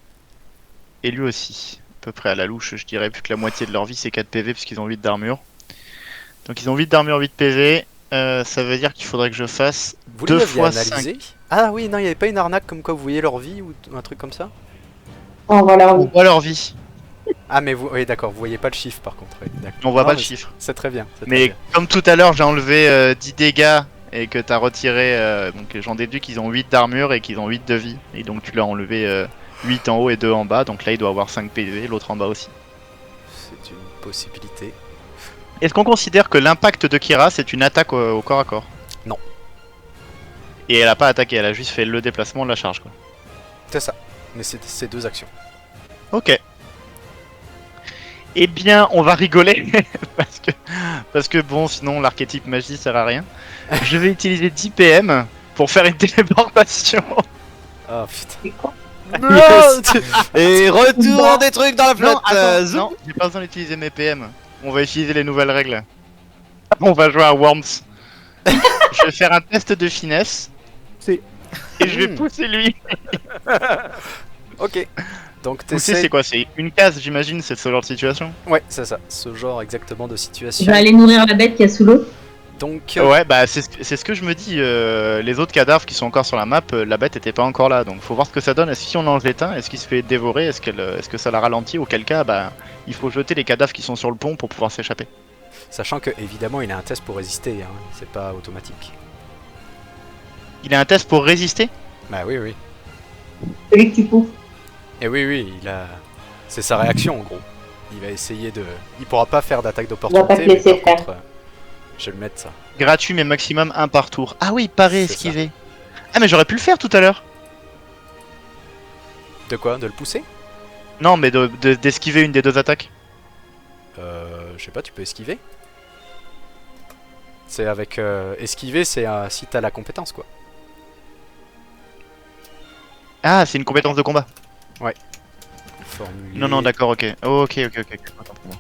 Et lui aussi. À peu près à la louche, je dirais, vu que la moitié de leur vie c'est 4 PV, puisqu'ils ont 8 d'armure. Donc ils ont 8 d'armure, 8 PV. Ça veut dire qu'il faudrait que je fasse Vous 2 les fois aviez 5. analysés? Ah oui, non, il n'y avait pas une arnaque comme quoi vous voyez leur vie ou un truc comme ça? Oh, voilà. On voit leur vie, Ah mais vous, oui d'accord, vous voyez pas le chiffre par contre. Oui, d'accord. on voit Non, pas le mais chiffre. C'est très bien. c'est très Mais bien. comme tout à l'heure, j'ai enlevé 10 dégâts et que t'as retiré, donc j'en déduis qu'ils ont 8 d'armure et qu'ils ont 8 de vie. Et donc tu l'as enlevé 8 en haut et 2 en bas, donc là il doit avoir 5 PV, l'autre en bas aussi. C'est une possibilité. Est-ce qu'on considère que l'impact de Kira c'est une attaque au corps à corps? Non. Et elle a pas attaqué, elle a juste fait le déplacement de la charge quoi. C'est ça. Mais c'est 2 actions. Ok. Eh bien, on va rigoler parce que bon, sinon l'archétype magie sert à rien. Je vais utiliser 10 PM pour faire une téléportation. Ah putain. C'est quoi? Et retour des trucs dans la flotte. Non, attends, non, j'ai pas besoin d'utiliser mes PM. On va utiliser les nouvelles règles. On va jouer à Worms. Je vais faire un test de finesse. C'est- Et je vais pousser lui. Ok. Donc Pousser, t'essaies. c'est quoi? C'est une case, j'imagine, c'est ce genre de situation. Ouais, c'est ça. Ce genre exactement de Je situation. vais aller nourrir la bête qui est sous l'eau. Donc. Ouais, bah c'est ce que je me dis. Les autres cadavres qui sont encore sur la map, la bête était pas encore là. Donc faut voir ce que ça donne. Est-ce que si on en jette un, est-ce qu'il se fait dévorer? Est-ce que ça la ralentit? Auquel cas, bah il faut jeter les cadavres qui sont sur le pont pour pouvoir s'échapper. Sachant que évidemment il a un test pour résister, hein. C'est pas automatique. Il a un test pour résister? Bah oui, oui. Celui que tu pousses. Et oui, il a. C'est sa réaction en gros. Il va essayer de. Il pourra pas faire d'attaque On va pas d'opportunité. te Mais laisser par faire. contre, je vais le mettre ça. Gratuit mais maximum 1 par tour. Ah oui, pas C'est réesquiver. Ah mais j'aurais pu le faire tout à l'heure. De quoi? De le pousser? Non mais d'esquiver une des 2 attaques. Je sais pas, tu peux esquiver. C'est avec esquiver, c'est si t'as la compétence quoi. Ah c'est une compétence de combat. Formuler. Non d'accord, ok. Ok. Attends pour moi.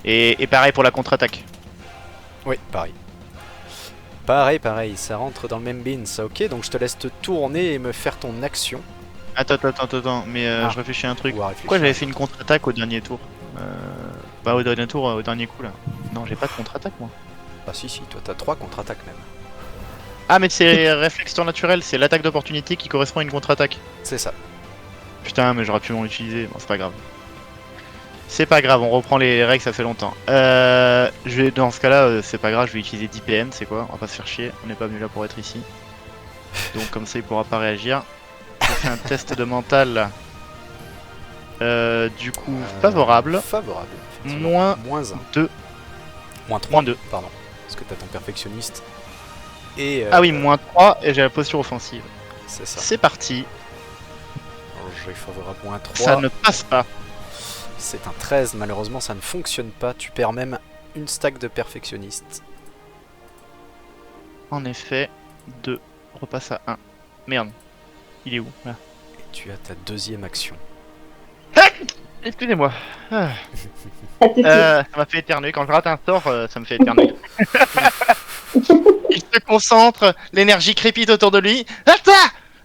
Et pareil pour la contre-attaque. Oui, pareil. Pareil, ça rentre dans le même bin, ça. Ok, donc je te laisse te tourner et me faire ton action. Attends, mais Ah. je réfléchis à un truc. Ou à réfléchir. Pourquoi j'avais fait une contre-attaque au dernier tour? Bah au dernier tour, au dernier coup là. Non j'ai pas de contre-attaque moi. Ah si, toi t'as 3 contre-attaques même. Ah mais c'est réflexe naturel, c'est l'attaque d'opportunité qui correspond à une contre-attaque. C'est ça. Putain mais j'aurais pu m'en utiliser, bon c'est pas grave. C'est pas grave, on reprend les règles, ça fait longtemps. Dans ce cas-là, c'est pas grave, je vais utiliser 10 PM, c'est quoi? On va pas se faire chier, on n'est pas venu là pour être ici. Donc comme ça il pourra pas réagir. Je fais un test de mental. Du coup, favorable. Favorable. effectivement. Moins -1. 2. Moins 3. Moins 2. Pardon. Parce que t'as ton perfectionniste. Et. Ah oui, moins 3 et j'ai la posture offensive. C'est ça. C'est parti. Alors, j'ai favorable moins 3. Ça ne passe pas. C'est un 13, malheureusement ça ne fonctionne pas. Tu perds même une stack de perfectionniste. En effet, 2 repasse à 1. Merde. Il est où là? Et tu as ta deuxième action. Excusez-moi. Ah. Ça te fait. Ça m'a fait éternuer. Quand je rate un sort, ça me fait éternuer. Il se concentre, l'énergie crépite autour de lui. Attends.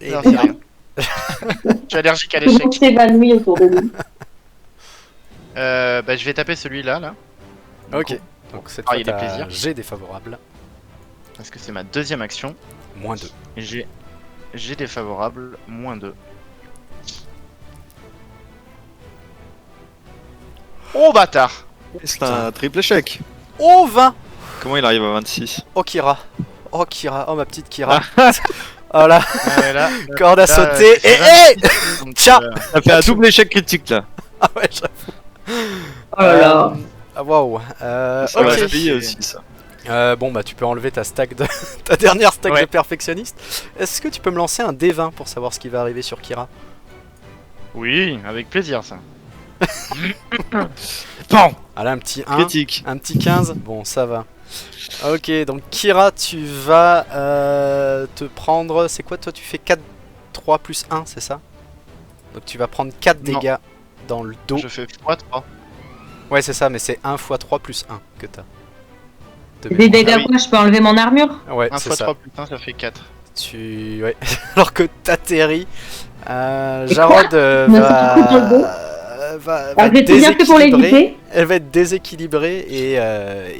Et Non, c'est rien. Je suis allergique à Tout le l'échec. monde s'évanouit autour de nous. Bah, je vais taper celui-là, là. Ok. Donc cette Ah, fois, il est t'as plaisir. G défavorable. Parce que c'est ma deuxième action. Moins 2. Et j'ai défavorable, moins 2. Oh bâtard. C'est un triple échec. Oh 20. Comment il arrive à 26? Oh Kira. Oh Kira. Oh ma petite Kira. Oh là, Ah ouais, là, corde à là, sauter. c'est Et vraiment- Donc, Tiens. Ça fait un double échec critique là. Ah ouais, j'avoue. Oh là là. Ah waouh. Ça va Ok. se payer aussi ça. Bon bah tu peux enlever ta stack de ta dernière stack Ouais. de perfectionniste. Est-ce que tu peux me lancer un D20 pour savoir ce qui va arriver sur Kira? Oui, avec plaisir ça. Bon, Ah là un petit 1, critique. un petit 15. Bon ça va. Ok donc Kira tu vas te prendre. C'est quoi toi tu fais 4, 3 plus 1 c'est ça? Donc tu vas prendre 4 Non. dégâts dans le dos. Je fais x3. Ouais c'est ça mais c'est 1 x 3 plus 1 que t'as. De Des mémoire. dégâts Ah oui. quoi, je peux enlever mon armure? Ouais 1 c'est x ça. 3 plus 1, ça fait 4. Ouais. Alors que t'atterris, Jarod Me suis coupé le dos. va Alors, j'ai tout bien fait pour déséquilibrer. l'éviter. Elle va être déséquilibrée et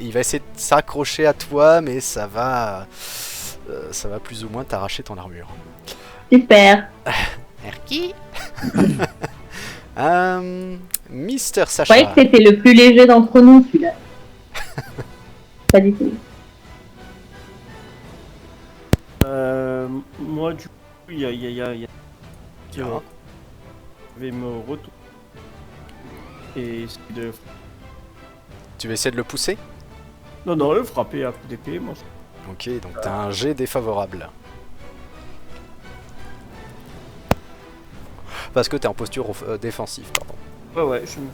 il va essayer de s'accrocher à toi, mais ça va plus ou moins t'arracher ton armure. Super. Merci. Mister Je croyais Sacha. que c'était le plus léger d'entre nous, celui-là. Pas du tout. Moi, du coup, il y a... Kira. Je vais me retourner. Et essayer de... Tu vas essayer de le pousser? Non, le frapper à coup d'épée, moi. Ok, donc t'as un jet défavorable. Parce que t'es en posture défensive, pardon. Ouais, je me...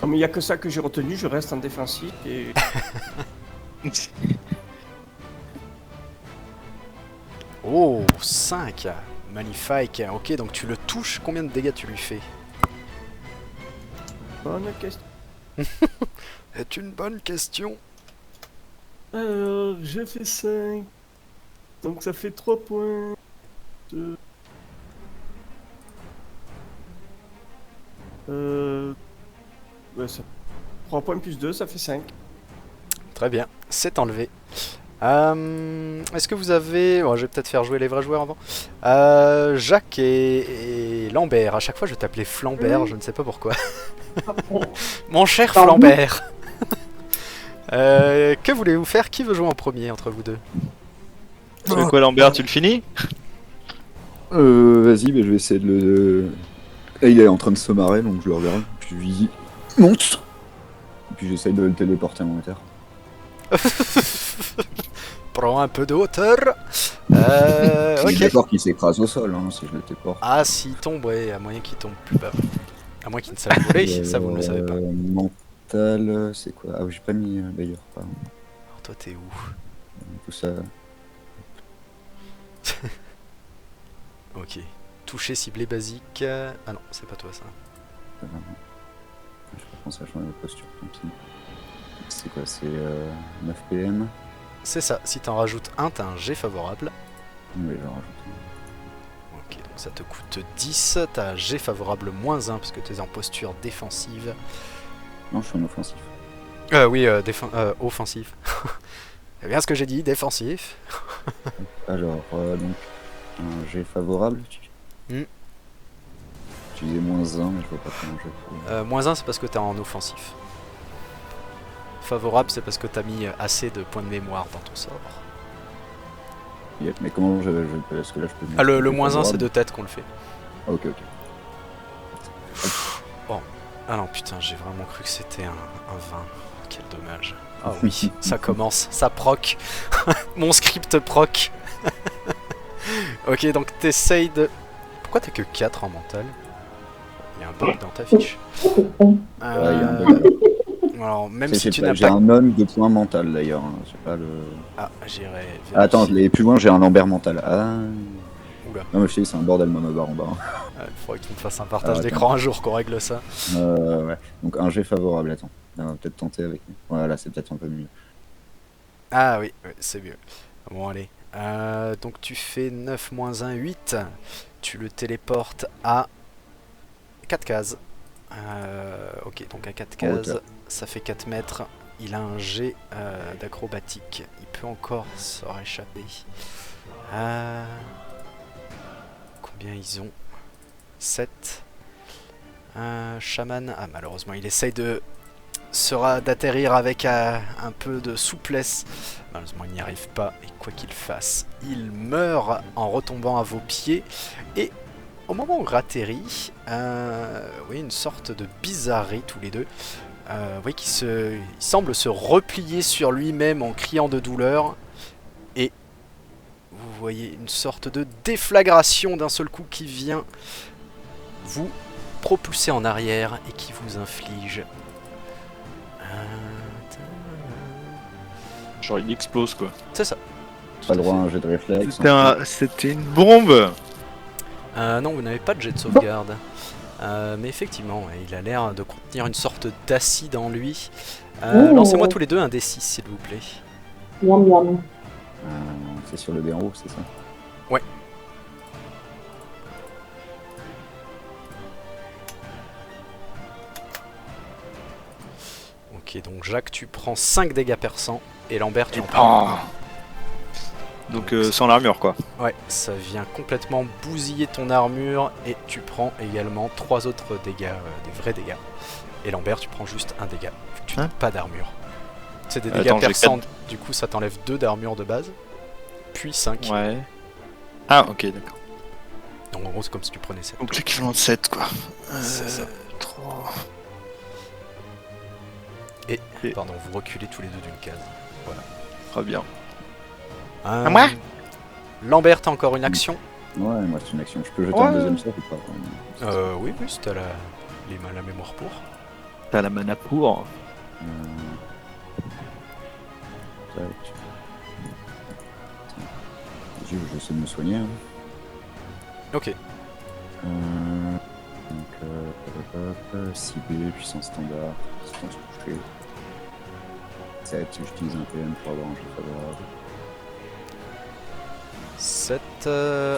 Comme il n'y a que ça que j'ai retenu, je reste en défensif et... Oh, 5. Magnifique. Ok, donc tu le touches. Combien de dégâts tu lui fais? Bonne question. C'est une bonne question. Alors, j'ai fait 5. Donc ça fait 3 points. 2. Ouais, ça... 3 points plus 2, ça fait 5. Très bien, c'est enlevé. Est-ce que vous avez... Bon, je vais peut-être faire jouer les vrais joueurs avant. Jacques et Lambert. À chaque fois, je t'appelais Flambert, je ne sais pas pourquoi. Mon cher Pardon. Flambert. Que voulez-vous faire? Qui veut jouer en premier entre vous deux? Tu fais quoi Lambert, tu le finis? Vas-y, mais je vais essayer de le. Là, il est en train de se marrer, donc je le regarde. Puis je lui dis monte. Et puis j'essaye de le téléporter à mon hauteur. Prends un peu de hauteur. Je suis Ok. d'accord qu'il s'écrase au sol hein, si je le téléporte. Ah, s'il tombe, ouais, à moyen qu'il tombe plus bas. À moins qu'il ne sache voler, ça vous ne le savez pas. Mental, c'est quoi? Ah oui, j'ai pas mis d'ailleurs. Pardon. Alors, toi, t'es où? Tout ça. Ok. Toucher, ciblé, basique. Ah non, c'est pas toi ça. Je pense à changer de posture, tant pis. C'est quoi? C'est 9 PM? C'est ça, si t'en rajoutes un, t'as un G favorable. Oui, j'en rajoute. Ok, donc ça te coûte 10. T'as un G favorable moins 1 parce que t'es en posture défensive. Non, je suis en offensif. Oui, offensif. C'est bien ce que j'ai dit, défensif. Alors, donc, un G favorable. Hmm. Tu disais moins 1, mais je vois pas comment je peux. Moins 1, c'est parce que t'es en offensif. Favorable, c'est parce que t'as mis assez de points de mémoire dans ton sort. Yep, mais comment parce que là je peux. Ah, le moins 1, c'est de tête qu'on le fait. Ah, ok. Ah non, putain, j'ai vraiment cru que c'était un 20. Quel dommage. Ah oui, ça commence, ça proc. Mon script proc. Ok, donc t'essayes de... Pourquoi t'as que 4 en mental? Il y a un bug dans ta fiche. Ouais, il y a un bug. Alors, même si tu J'ai n'as j'ai pas... un non de point mental d'ailleurs. Hein. J'ai pas le. Ah, j'irai vérifier. Ah, attends, plus loin j'ai un Lambert mental. Ah. Oula. Non, mais je sais, c'est un bordel ma barre en bas. Il faudrait que tu me fasses un partage Ah, d'écran un jour qu'on règle ça. Ouais. Donc un G favorable, attends. On va peut-être tenter avec. Voilà, c'est peut-être un peu mieux. Ah oui, ouais, c'est mieux. Bon, allez. Donc tu fais 9 moins 1, 8. Tu le téléportes à 4 cases. Ok, donc à 4 cases, Ok. ça fait 4 mètres. Il a un jet d'acrobatique. Il peut encore se réchapper. Combien ils ont 7. Chaman. Ah, malheureusement, il essaye d'atterrir avec un peu de souplesse. Malheureusement, il n'y arrive pas. Et quoi qu'il fasse, il meurt en retombant à vos pieds. Et au moment où il atterrit, vous voyez une sorte de bizarrerie tous les deux. Vous voyez il semble se replier sur lui-même en criant de douleur. Et vous voyez une sorte de déflagration d'un seul coup qui vient vous propulser en arrière et qui vous inflige. Genre il explose quoi. C'est ça. Pas le droit à un jet de réflexe. C'était une bombe. Non, vous n'avez pas de jet de sauvegarde. Mais effectivement, ouais, il a l'air de contenir une sorte d'acide en lui. Oh. Lancez-moi tous les deux un D6 s'il vous plaît. Miam, miam. C'est sur le dé en haut, c'est ça? Ouais. Ok, donc Jacques, tu prends 5 dégâts perçants et Lambert, tu en prends. Ah. Donc sans l'armure quoi. Ouais, ça vient complètement bousiller ton armure et tu prends également 3 autres dégâts, des vrais dégâts. Et Lambert, tu prends juste un dégât, vu que tu n'as pas d'armure. C'est des dégâts Attends, j'ai perçants, du coup ça t'enlève 2 d'armure de base, puis 5. Ouais. Ah ok d'accord. Donc en gros c'est comme si tu prenais 7. Donc l'équivalent de 7 quoi. C'est ça. 3. Pardon, vous reculez tous les deux d'une case. Voilà. Très bien. Moi Lambert, t'as encore une action? Ouais, moi c'est une action. Je peux jeter Ouais. un deuxième sort ou pas? Oui, si t'as la mémoire pour. T'as la mana pour. Tac. Je vais essayer de me soigner. Hein. Ok. Donc, ciblé, puissance standard, distance touchée. 7, j'utilise un PM pour avoir un jeu favorable. 7.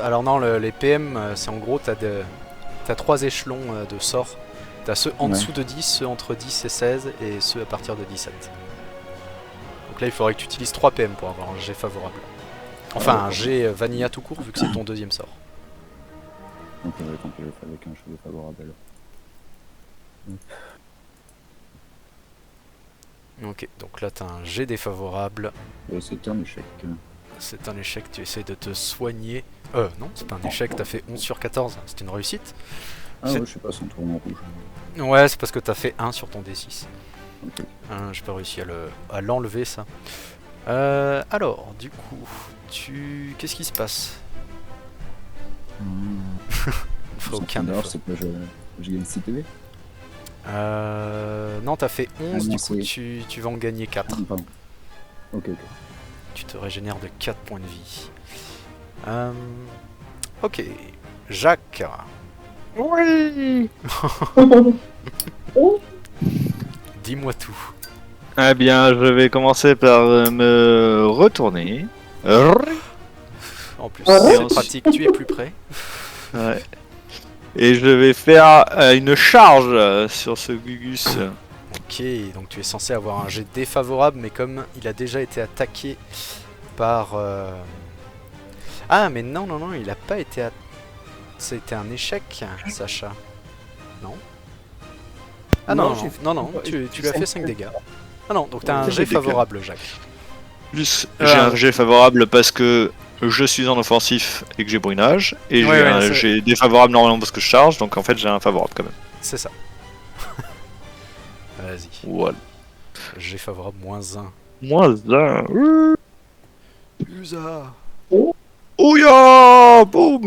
Alors non, les PM, c'est en gros, t'as 3 échelons de sorts. T'as ceux en Ouais. dessous de 10, ceux entre 10 et 16, et ceux à partir de 17. Donc là, il faudrait que tu utilises 3 PM pour avoir un jet favorable. Enfin, un jet vanilla tout court, vu que c'est ton deuxième sort. Donc on va tenter avec un jeu favorable alors. Ok, donc là, t'as un jet défavorable. C'était un échec. C'est un échec, tu essayes de te soigner. Non, c'est pas un échec, t'as fait 11 sur 14, c'est une réussite. Ah C'est- ouais, je sais pas, ça tourne en rouge. Ouais, c'est parce que t'as fait 1 sur ton D6. Ok. J'ai pas réussi à l'enlever ça. Alors, du coup, qu'est-ce qui se passe? Il ne ferait aucun D'ailleurs, effort. c'est que je gagne 6 PV. Non, t'as fait 11, Ah non, du coup c'est- tu vas en gagner 4. Ah, pardon. Ok. Tu te régénères de 4 points de vie. Ok, Jacques. Oui. Dis-moi tout. Eh bien, je vais commencer par me retourner. En plus, Ouais. c'est pratique, tu es plus près. Ouais. Et je vais faire une charge sur ce Gugus. Ok, donc tu es censé avoir un jet défavorable, mais comme il a déjà été attaqué par... Ah, mais non, il a pas été... C'était un échec, Sacha. Non? Ah non, j'ai fait- non, tu lui as fait 5 dégâts. Ah non, donc t'as un Ça jet fait des favorable, Jacques. Plus, j'ai un jet favorable parce que je suis en offensif et que j'ai brunage. Et Ouais, j'ai ouais, un c'est- jet défavorable normalement parce que je charge. Donc en fait, j'ai un favorable quand même. C'est ça. Vas-y. Voilà. Jet favorable, -1. Moins un. Usa. Ouya boum.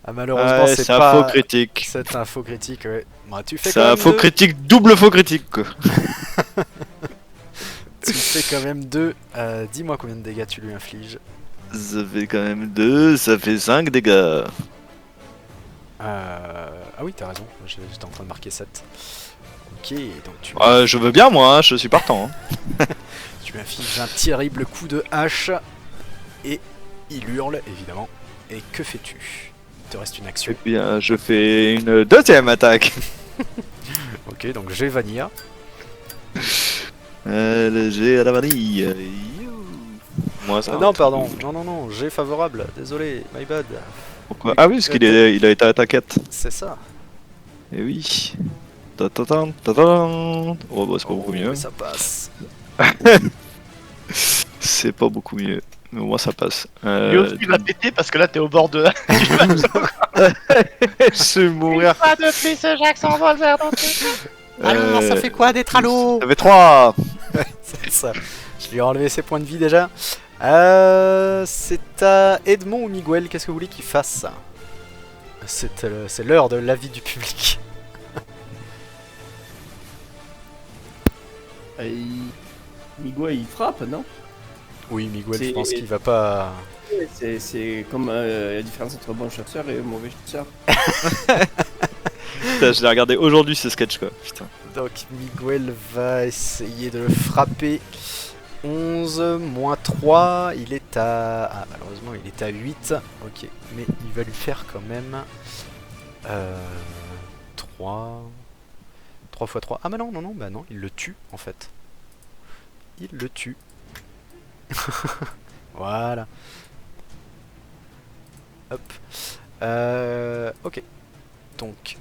Ah, malheureusement, Ouais, c'est c'est un pas... faux critique. C'est un faux critique, ouais. Bah, tu fais C'est quand un même faux deux. critique, double faux critique quoi. Tu fais quand même 2. Dis-moi combien de dégâts tu lui infliges. Ça fait quand même 2, ça fait 5 dégâts. Ah oui, t'as raison, j'étais en train de marquer 7. Ok, donc Je veux bien moi, hein, je suis partant. Hein. Tu m'infliges un terrible coup de hache et il hurle évidemment. Et que fais-tu? Il te reste une action. Eh bien, je fais une deuxième attaque. Ok, donc j'ai Vanilla. J'ai à la vanille. Moi, ça. Non, pardon. Non, j'ai favorable. Désolé, my bad. Pourquoi? Ah oui, parce qu'il il a été à attaquette. C'est ça. Et oui. Ta-ta-tan, ta-ta-tan. Oh bah c'est pas beaucoup mieux. Mais ça passe. C'est pas beaucoup mieux. Mais au moins ça passe. Lui aussi il va péter parce que là t'es au bord de. Je vais mourir. Pas de plus, Jacques s'envole vers ton Alors, ça fait quoi d'être à l'eau? Ça fait 3. C'est ça. Je lui ai enlevé ses points de vie déjà. C'est à Edmond ou Miguel, qu'est-ce que vous voulez qu'il fasse? C'est l'heure de l'avis du public. Miguel il frappe, non? Oui, Miguel, je C'est- pense qu'il va pas... C'est comme la différence entre bon chasseur et mauvais chasseur. Putain, je l'ai regardé aujourd'hui ce sketch quoi. Putain. Donc Miguel va essayer de le frapper. 11 moins 3, il est à... Ah, malheureusement, il est à 8. Ok, mais il va lui faire quand même... 3... 3 x 3. Ah bah non, bah non, il le tue en fait. Il le tue. Voilà. Hop. Ok. Donc,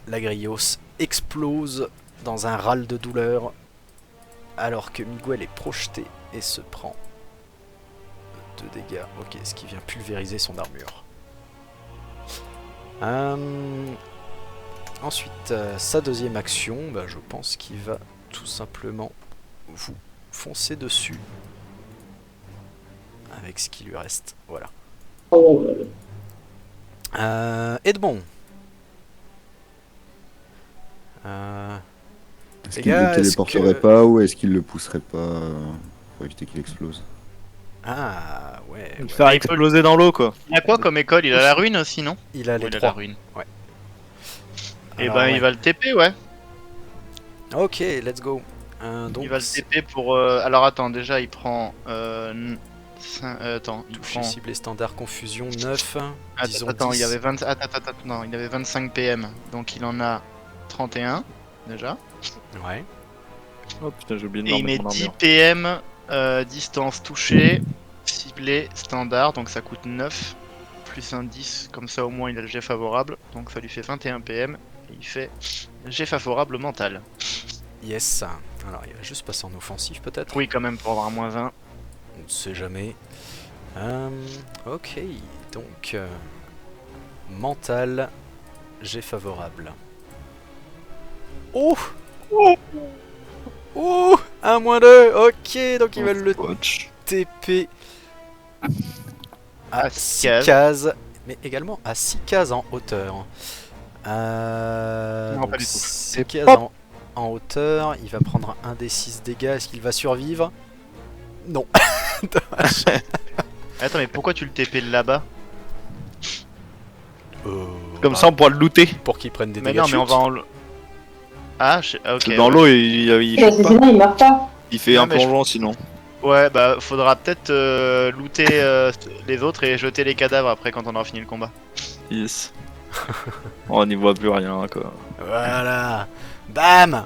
la Grios explose dans un râle de douleur alors que Miguel est projeté et se prend 2 dégâts. Ok, ce qui vient pulvériser son armure. Ensuite, sa deuxième action, bah, je pense qu'il va tout simplement vous foncer dessus avec ce qui lui reste. Voilà. Edmond. Est-ce Les qu'il gars, le est-ce téléporterait que- pas ou est-ce qu'il le pousserait pas pour éviter qu'il explose? Ah, ouais. Le ouais. faire exploser dans l'eau quoi. Il a quoi comme école? Il a la ruine aussi, non? Il a Oui, les il a la 3. ruine. Ouais. Et Alors, ben ouais. il va le TP, ouais. Ok, let's go. Donc, Il va le TP pour. Alors attends, déjà il prend. Attends, il toucher prend. cible et standard confusion 9. Disons Attends, 10. il y avait 20. Attends, non, il avait 25 PM. Donc il en a 31 déjà. Ouais. Oh putain, j'ai oublié de Et il met remettre mon 10 armure. PM, distance touchée, ciblé, standard, donc ça coûte 9. Plus un 10, comme ça au moins il a le jet favorable. Donc ça lui fait 21 PM. Et il fait jet favorable mental. Yes. Alors, il va juste passer en offensif peut-être. Oui, quand même pour avoir un moins 20. On ne sait jamais. Ok, donc mental, j'ai favorable. Oh, oh, 1 moins 2. Ok, donc ils veulent le Watch. TP à À 6 6 cases. cases, mais également à 6 cases en hauteur. Non, Donc pas du tout. 6 cases en hauteur, il va prendre un des 6 dégâts. Est-ce qu'il va survivre? Non. Dommage. Attends, mais pourquoi tu le TP là-bas? Comme ça on pourra le looter. Pour qu'ils prennent des Mais dégâts. non, de mais on chute. va en. Ah, ok. Dans ouais. l'eau il Parce que sinon, il meurt pas. il fait Non, un mais je- plongeon sinon. Ouais, bah faudra peut-être looter les autres et jeter les cadavres après quand on aura fini le combat. Yes. Oh, on n'y voit plus rien quoi. Voilà. Bam.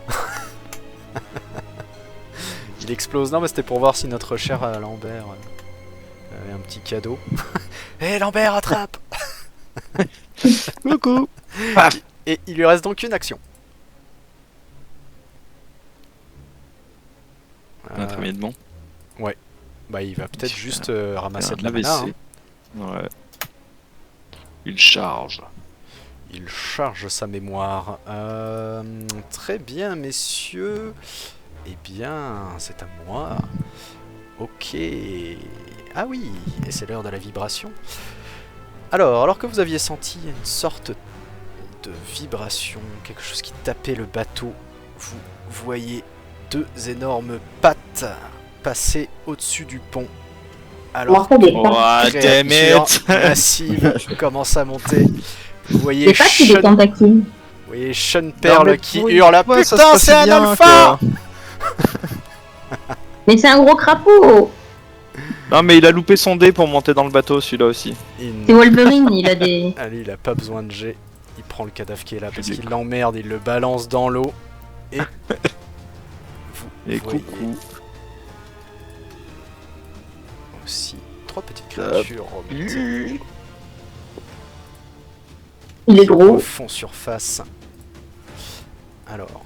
Il explose. Non, mais c'était pour voir si notre cher Lambert avait un petit cadeau. Hé Lambert, attrape. Coucou. Et il lui reste donc une action. Notre ami Edmond. Bah, il va peut-être juste ramasser Un de la mana. AVC. Hein. Ouais. Il charge. Il charge sa mémoire. Très bien, messieurs. Eh bien, c'est à moi. Ok. Ah oui, et c'est l'heure de la vibration. Alors que vous aviez senti une sorte de vibration, quelque chose qui tapait le bateau, vous voyez 2 énormes pattes passer au-dessus du pont. Alors Comment ça, des Oh, pattes? damn créature it. massive commence à monter. Vous voyez Des pattes ou des Sean, tentacules? vous voyez Sean Perle mais qui oui, hurle ouais, ça se putain, passait c'est un bien, alpha. quoi. Mais c'est un gros crapaud. Non, mais il a loupé son dé pour monter dans le bateau, celui-là aussi. C'est Wolverine, il a des... Allez, il a pas besoin de jet. Il prend le cadavre qui est là parce Je qu'il l'emmerde, il le balance dans l'eau. Et... Et voyez coucou. aussi 3 petites créatures. Il est Au gros. fond surface. Alors.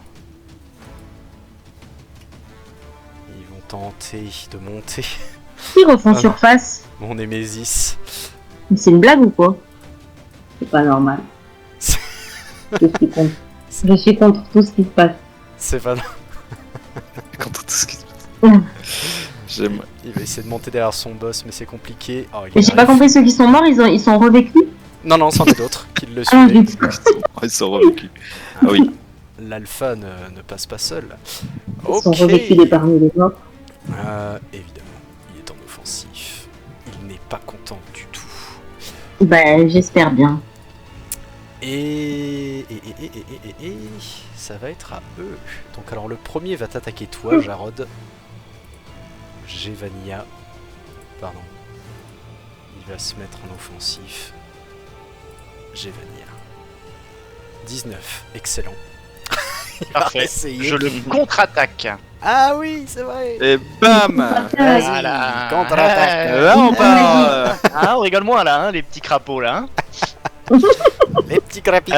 Ils vont tenter de monter. Qui refont Ah. surface? Mon Némésis. Mais c'est une blague ou quoi? C'est pas normal. Je suis contre tout ce qui se passe. C'est pas. Contre tout ce qui se passe. J'aime. Il va essayer de monter derrière son boss, mais c'est compliqué. Oh, il Mais y j'ai pas arrive. compris, ceux qui sont morts, ils sont revécus? Non, non, c'en est d'autres qui le Ah, suivaient. Ils sont revécus. Ah oui. L'alpha ne passe pas seul. Ils sont revécus des parmi les morts. Évidemment, il est en offensif. Il n'est pas content du tout. Ben, j'espère bien. Et ça va être à eux. Donc alors le premier va t'attaquer toi, Jarod. Vanilla. Pardon. Il va se mettre en offensif. Vanilla. 19, excellent. Il va Parfait. essayer. Je le contre-attaque. Ah oui, c'est vrai. Et bam. Vas-y, Voilà. contre-attaque. Là, on part. Ah, on rigole moins là, hein, les petits crapauds là. Hein. Les petits crapitos.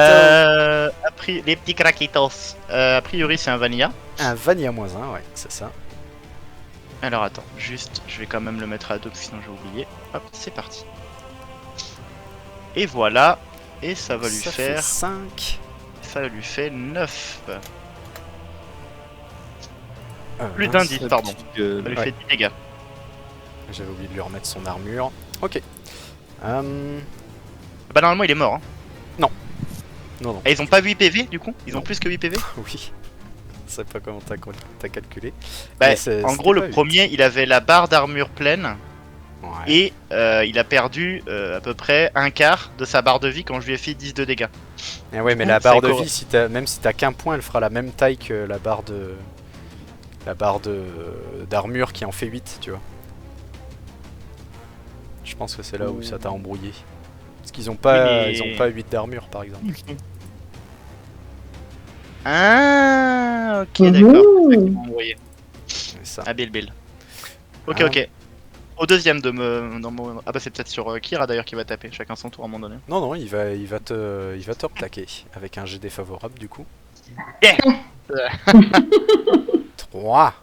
Les petits craquitos. A priori, c'est un vanilla. Un Vanilla -1, ouais, c'est ça. Alors attends, juste, je vais quand même le mettre à 2 sinon j'ai oublié. Hop, c'est parti. Et voilà. Et ça va lui Ça faire. fait 5. Ça lui fait 9. Plus d'un 10, pardon. Ça lui Ouais. fait 10 dégâts. J'avais oublié de lui remettre son armure. Ok. Bah normalement il est mort. Hein. Non, non. Et ils ont pas 8 PV du coup? Ils ont plus que 8 PV? Oui. Je sais pas comment t'as calculé. Bah, Mais en c'était gros pas le huit. premier il avait la barre d'armure pleine. Ouais. Et il a perdu à peu près un quart de sa barre de vie quand je lui ai fait 10 de dégâts. Et ouais, mais la Ça barre de correspond. vie, même si t'as qu'un point, elle fera la même taille que la barre de d'armure qui en fait 8, tu vois. Je pense que c'est là où ça t'a embrouillé. Parce qu'ils ont pas, Oui, mais- ils ont pas 8 d'armure par exemple. Ah, ok, Mhm. d'accord. C'est ça qui m'a envoyé. C'est ça. Ah, Bill. Ok, Ah. ok. Au deuxième de me. Ah, bah, c'est peut-être sur Kira d'ailleurs qui va taper, chacun son tour à un moment donné. Non, non, il va te replaquer avec un jet défavorable du coup. Yeah. 3.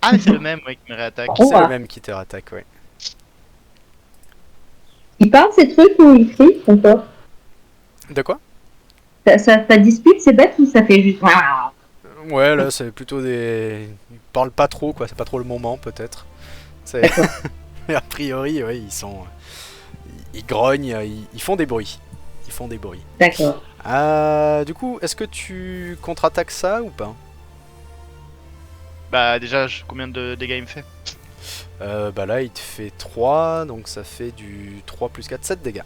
Ah, mais c'est le même, ouais, qui me réattaque. Oh. C'est le même qui te rattaque, ouais. Il parle ces trucs ou il crie encore? De quoi? Ça dispute ces bêtes ou ça fait juste... Ouais, là c'est plutôt des. Ils parlent pas trop, quoi, c'est pas trop le moment peut-être. C'est. Mais a priori, ouais, ils sont. Ils grognent, ils font des bruits. Ils font des bruits. D'accord. Du coup, est-ce que tu contre-attaques ça ou pas? Bah, déjà, combien de dégâts il me fait? Bah là, il te fait 3, donc ça fait du 3 plus 4, 7 dégâts.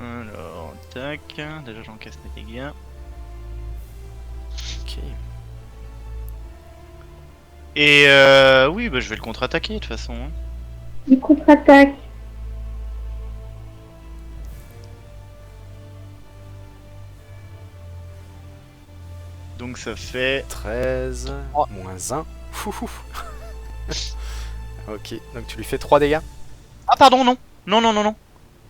Alors, tac. Déjà, j'encaisse les dégâts. Ok. Et oui, bah, je vais le contre-attaquer de toute façon. Hein. Il contre-attaque. Donc, ça fait. 13, Oh. moins 1. Fouhou. Ok, donc tu lui fais 3 dégâts. Ah, pardon, non! Non, non, non, non!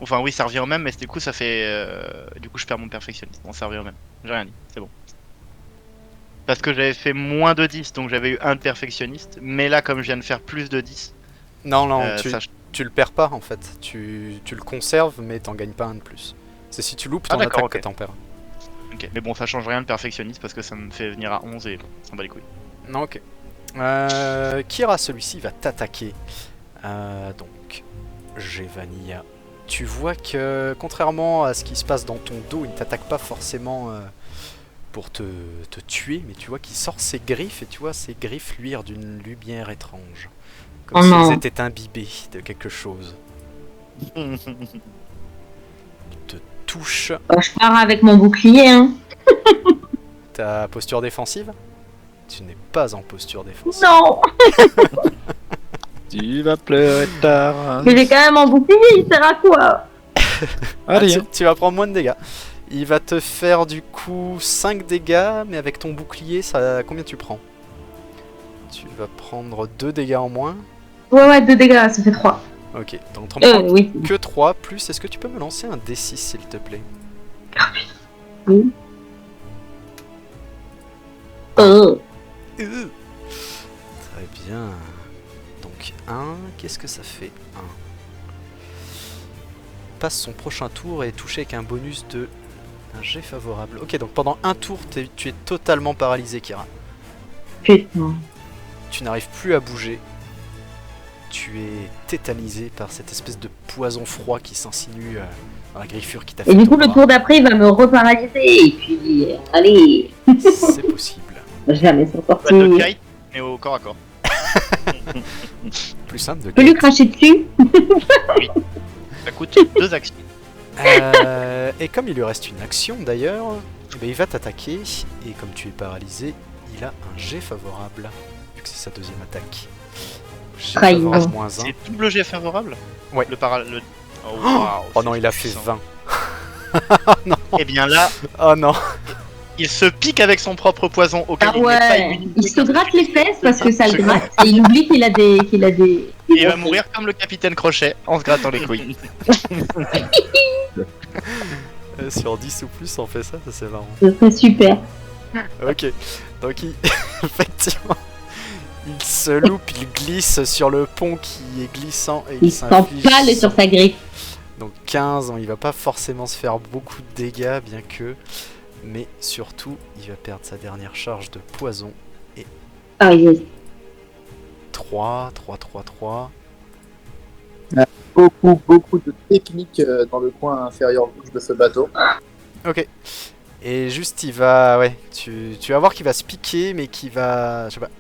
Enfin, oui, ça revient au même, mais du coup, ça fait. Du coup, je perds mon perfectionniste. Bon, ça revient au même. J'ai rien dit, c'est bon. Parce que j'avais fait moins de 10, donc j'avais eu un de perfectionniste. Mais là, comme je viens de faire plus de 10, Non, non, ça, tu le perds pas en fait. Tu le conserves, mais t'en gagnes pas un de plus. C'est si tu loupes Ah, ton d'accord, attaque ok. que t'en perds. ok. Mais bon, ça change rien de perfectionniste parce que ça me fait venir à 11 et bon, ça bat les couilles. Non, ok. Kira, celui-ci va t'attaquer. Donc, Vanilla. Tu vois que, contrairement à ce qui se passe dans ton dos, il ne t'attaque pas forcément pour te tuer, mais tu vois qu'il sort ses griffes et tu vois ses griffes luire d'une lumière étrange. Comme Oh si non. elles étaient imbibées de quelque chose. Il te touche. Je pars avec mon bouclier, hein. Ta posture défensive? Tu n'es pas en posture défensive. Non. Tu vas pleurer tard. Mais j'ai quand même un bouclier, il sert à quoi? Allez, Tu vas prendre moins de dégâts. Il va te faire du coup 5 dégâts, mais avec ton bouclier, ça combien tu prends? Tu vas prendre 2 dégâts en moins. Ouais, 2 dégâts, ça fait 3. Ok, donc t'en prends Oui. que 3, plus est-ce que tu peux me lancer un D6 s'il te plaît? Oui. Très bien. Donc 1, qu'est-ce que ça fait 1. Passe son prochain tour et est touché avec un bonus de un jet favorable. Ok, donc pendant un tour, tu es totalement paralysé, Kira. Putain. Tu n'arrives plus à bouger. Tu es tétanisé par cette espèce de poison froid qui s'insinue dans la griffure qui t'a fait. Et du coup, ton le bras. tour d'après, il va me reparalyser. Et puis, allez. C'est possible. Jamais s'en Pas de sortir. kite, mais au corps à corps. Plus simple de Je peux lui cracher dessus. Ça coûte 2 actions. Et comme il lui reste une action d'ailleurs, eh ben, il va t'attaquer. Et comme tu es paralysé, il a un jet favorable. Vu que c'est sa deuxième attaque. Jet Trahison. favorable -1. C'est double jet favorable. Ouais. Oh, waouh, Oh non, c'est il a fait puissant. 20. Et bien là, Oh non. il se pique avec son propre poison auquel Ah il n'est pas ouais. immunisé. Il se gratte les fesses parce que ça le gratte. Et il oublie qu'il a des. Et il va mourir comme le capitaine Crochet en se grattant les couilles. Sur 10 ou plus, on fait ça, ça c'est marrant. Ce serait super. Ok, donc effectivement, il se loupe, il glisse sur le pont qui est glissant et Il s'empale sur sa griffe. Donc 15, il va pas forcément se faire beaucoup de dégâts, bien que, mais surtout, il va perdre sa dernière charge de poison. Ah yes. 3. Beaucoup de techniques dans le coin inférieur gauche de ce bateau. Ok. Et juste, il va, ouais, tu vas voir qu'il va se piquer, mais qu'il va, je sais pas,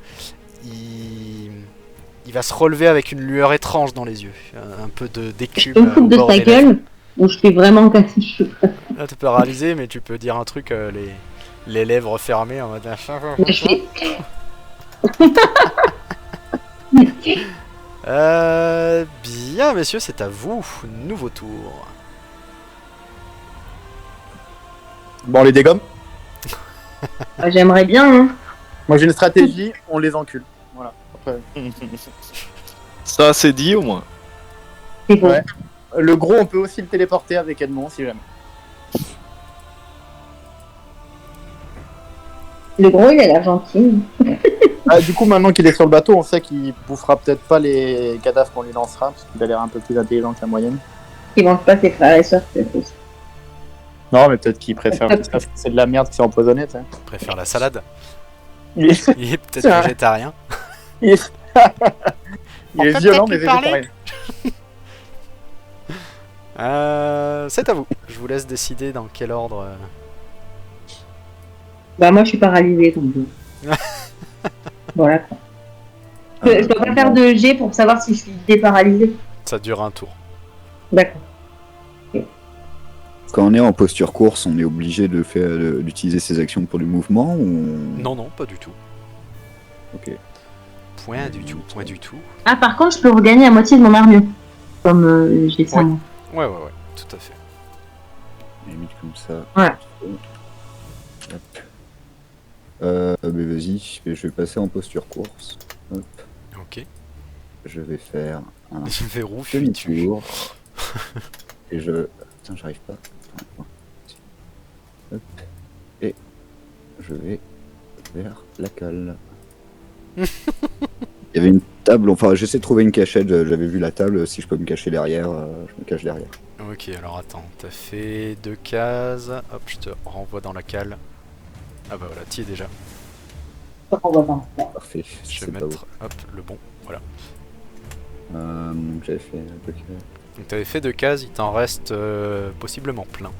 il va se relever avec une lueur étrange dans les yeux, un peu d'écume. Je me fous de au bord sa des lèvres. gueule. Ou je suis vraiment cassé. Là, t'es paralysé, mais tu peux dire un truc, les lèvres fermées en mode. Bien, messieurs, c'est à vous. Nouveau tour. Bon, on les dégomme. J'aimerais bien, hein. Moi j'ai une stratégie, on les encule. Voilà. Après, Ça c'est dit au moins. C'est bon. Ouais. Le gros, on peut aussi le téléporter avec Edmond si jamais. Le gros, il a l'air gentil. Ah, du coup, maintenant qu'il est sur le bateau, on sait qu'il bouffera peut-être pas les cadavres qu'on lui lancera, parce qu'il a l'air un peu plus intelligent que la moyenne. Il mange pas ses frères et sœurs, c'est possible. Non, mais peut-être qu'il préfère juste parce que c'est de la merde qui s'est empoisonné, tu sais. Je préfère la salade. Il est, Il est peut-être végétarien. il est violent, mais végétarien. C'est à vous. Je vous laisse décider dans quel ordre. Bah, moi, je suis paralysée, donc. Voilà. Je dois pas faire de G pour savoir si je suis déparalysée. Ça dure un tour. D'accord. Quand on est en posture course, on est obligé d'utiliser ses actions pour du mouvement ou... Non, pas du tout. Ok. Point du tout. Ah, par contre, je peux regagner la moitié de mon armure. Comme j'ai ça. Ouais. moi. Ouais, tout à fait. Limite comme ça. Voilà. Hop. Mais vas-y, je vais passer en posture course. Hop. Ok. Je vais faire un Je vais rouffer dessus. demi-tour. Et je... Putain, j'arrive pas. Attends, hop. Et je vais vers la cale. Il y avait une table, enfin j'essaie de trouver une cachette, j'avais vu la table, si je peux me cacher derrière, je me cache derrière. Ok, alors attends, t'as fait 2 cases. Hop, je te renvoie dans la cale. Ah bah voilà, t'y es déjà. On va voir. Parfait, Je c'est vais pas mettre, hop, le bon. Voilà. donc j'avais fait deux cases. Donc t'avais fait 2 cases, il t'en reste possiblement plein.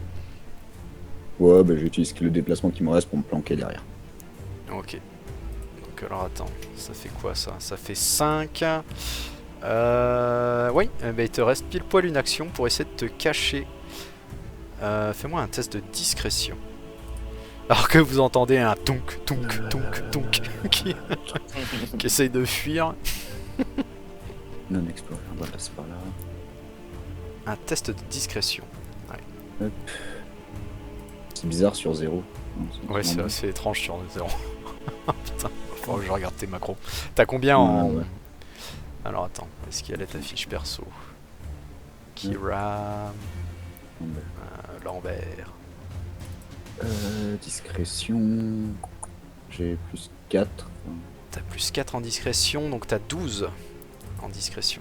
Ouais, bah j'utilise le déplacement qui me reste pour me planquer derrière. Ok. Donc alors attends, ça fait quoi ça? Ça fait 5. Oui, bah, il te reste pile poil une action pour essayer de te cacher. Fais-moi un test de discrétion. Alors que vous entendez un tonk, tonk, tonk, tonk qui essaye de fuir. Non exploré, voilà, c'est par là. Un test de discrétion. Hop. C'est bizarre sur 0. Ouais, c'est assez étrange sur 0. Putain, faut que je regarde tes macros. T'as combien en... Ouais. Alors attends, est-ce qu'il y a ta fiche perso? Kira... Lambert... Discrétion... J'ai plus 4. T'as plus 4 en discrétion, donc t'as 12 en discrétion.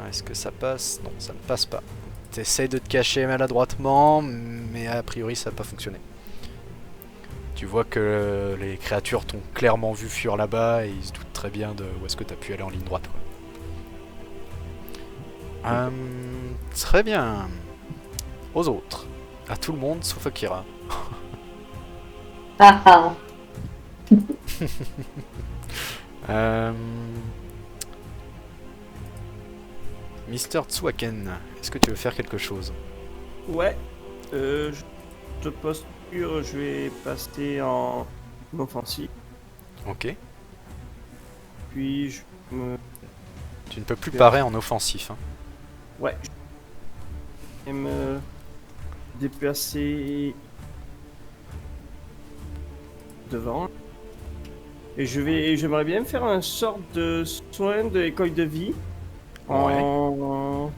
Est-ce que ça passe? Non, ça ne passe pas. T'essayes de te cacher maladroitement, mais a priori ça n'a pas fonctionné. Tu vois que les créatures t'ont clairement vu fuir là-bas et ils se doutent très bien de où est-ce que t'as pu aller en ligne droite. Quoi. Très bien. Aux autres. À tout le monde sauf Akira. Ah ah. Mister Tsuaken, est-ce que tu veux faire quelque chose? Ouais. Je te posture, je vais passer en offensive. Ok. Puis je me... Tu ne peux plus parer en offensif. Hein. Ouais. Je vais me déplacer devant. Et j'aimerais bien faire un sort de soin de l'école de vie. En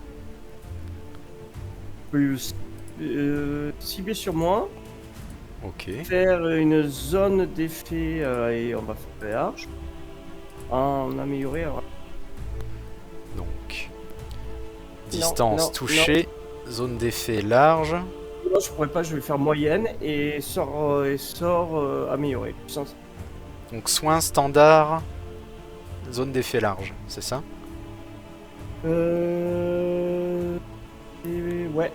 plus cibler sur moi. Ok. Faire une zone d'effet et on va faire large. En améliorer. Alors. Donc. Distance non, touchée. Zone d'effet large. Non, je pourrais pas, je vais faire moyenne et sort amélioré. Puissance. Donc soin standard. Zone d'effet large, c'est ça? Ouais,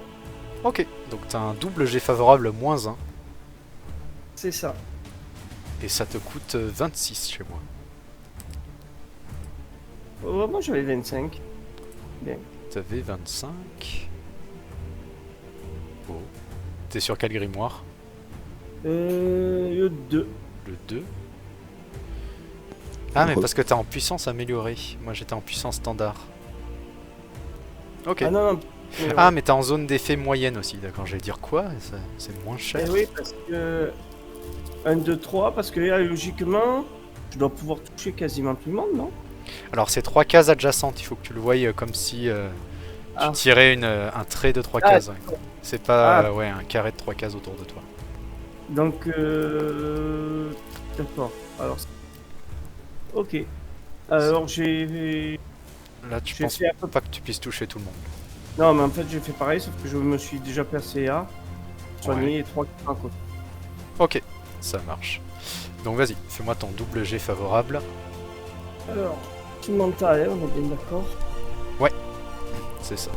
Ok. Donc t'as un double G favorable -1. c'est ça. Et ça te coûte 26 chez moi. Oh, moi j'avais 25. Bien. T'avais 25. Oh. T'es sur quel grimoire? Le 2. Le 2. Ah mais parce que t'es en puissance améliorée. Moi j'étais en puissance standard. Ok. Ah non, non. Ah mais t'es en zone d'effet moyenne aussi, d'accord. J'allais dire quoi? C'est moins cher. Oui, parce que 1, 2, 3, parce que là, logiquement, je dois pouvoir toucher quasiment tout le monde, non? Alors c'est 3 cases adjacentes, il faut que tu le voyes comme si tu tirais un trait de 3 cases. Ouais. C'est pas ouais, un carré de 3 cases autour de toi. Donc, d'accord. Alors, ok. Alors j'ai... Là tu J'ai penses fait un peu- pas que tu puisses toucher tout le monde. Non, mais en fait, j'ai fait pareil, sauf que je me suis déjà placé à soigner et 3 à côté. Ok, ça marche. Donc vas-y, fais-moi ton double G favorable. Alors, tout mental, on est bien d'accord. C'est ça.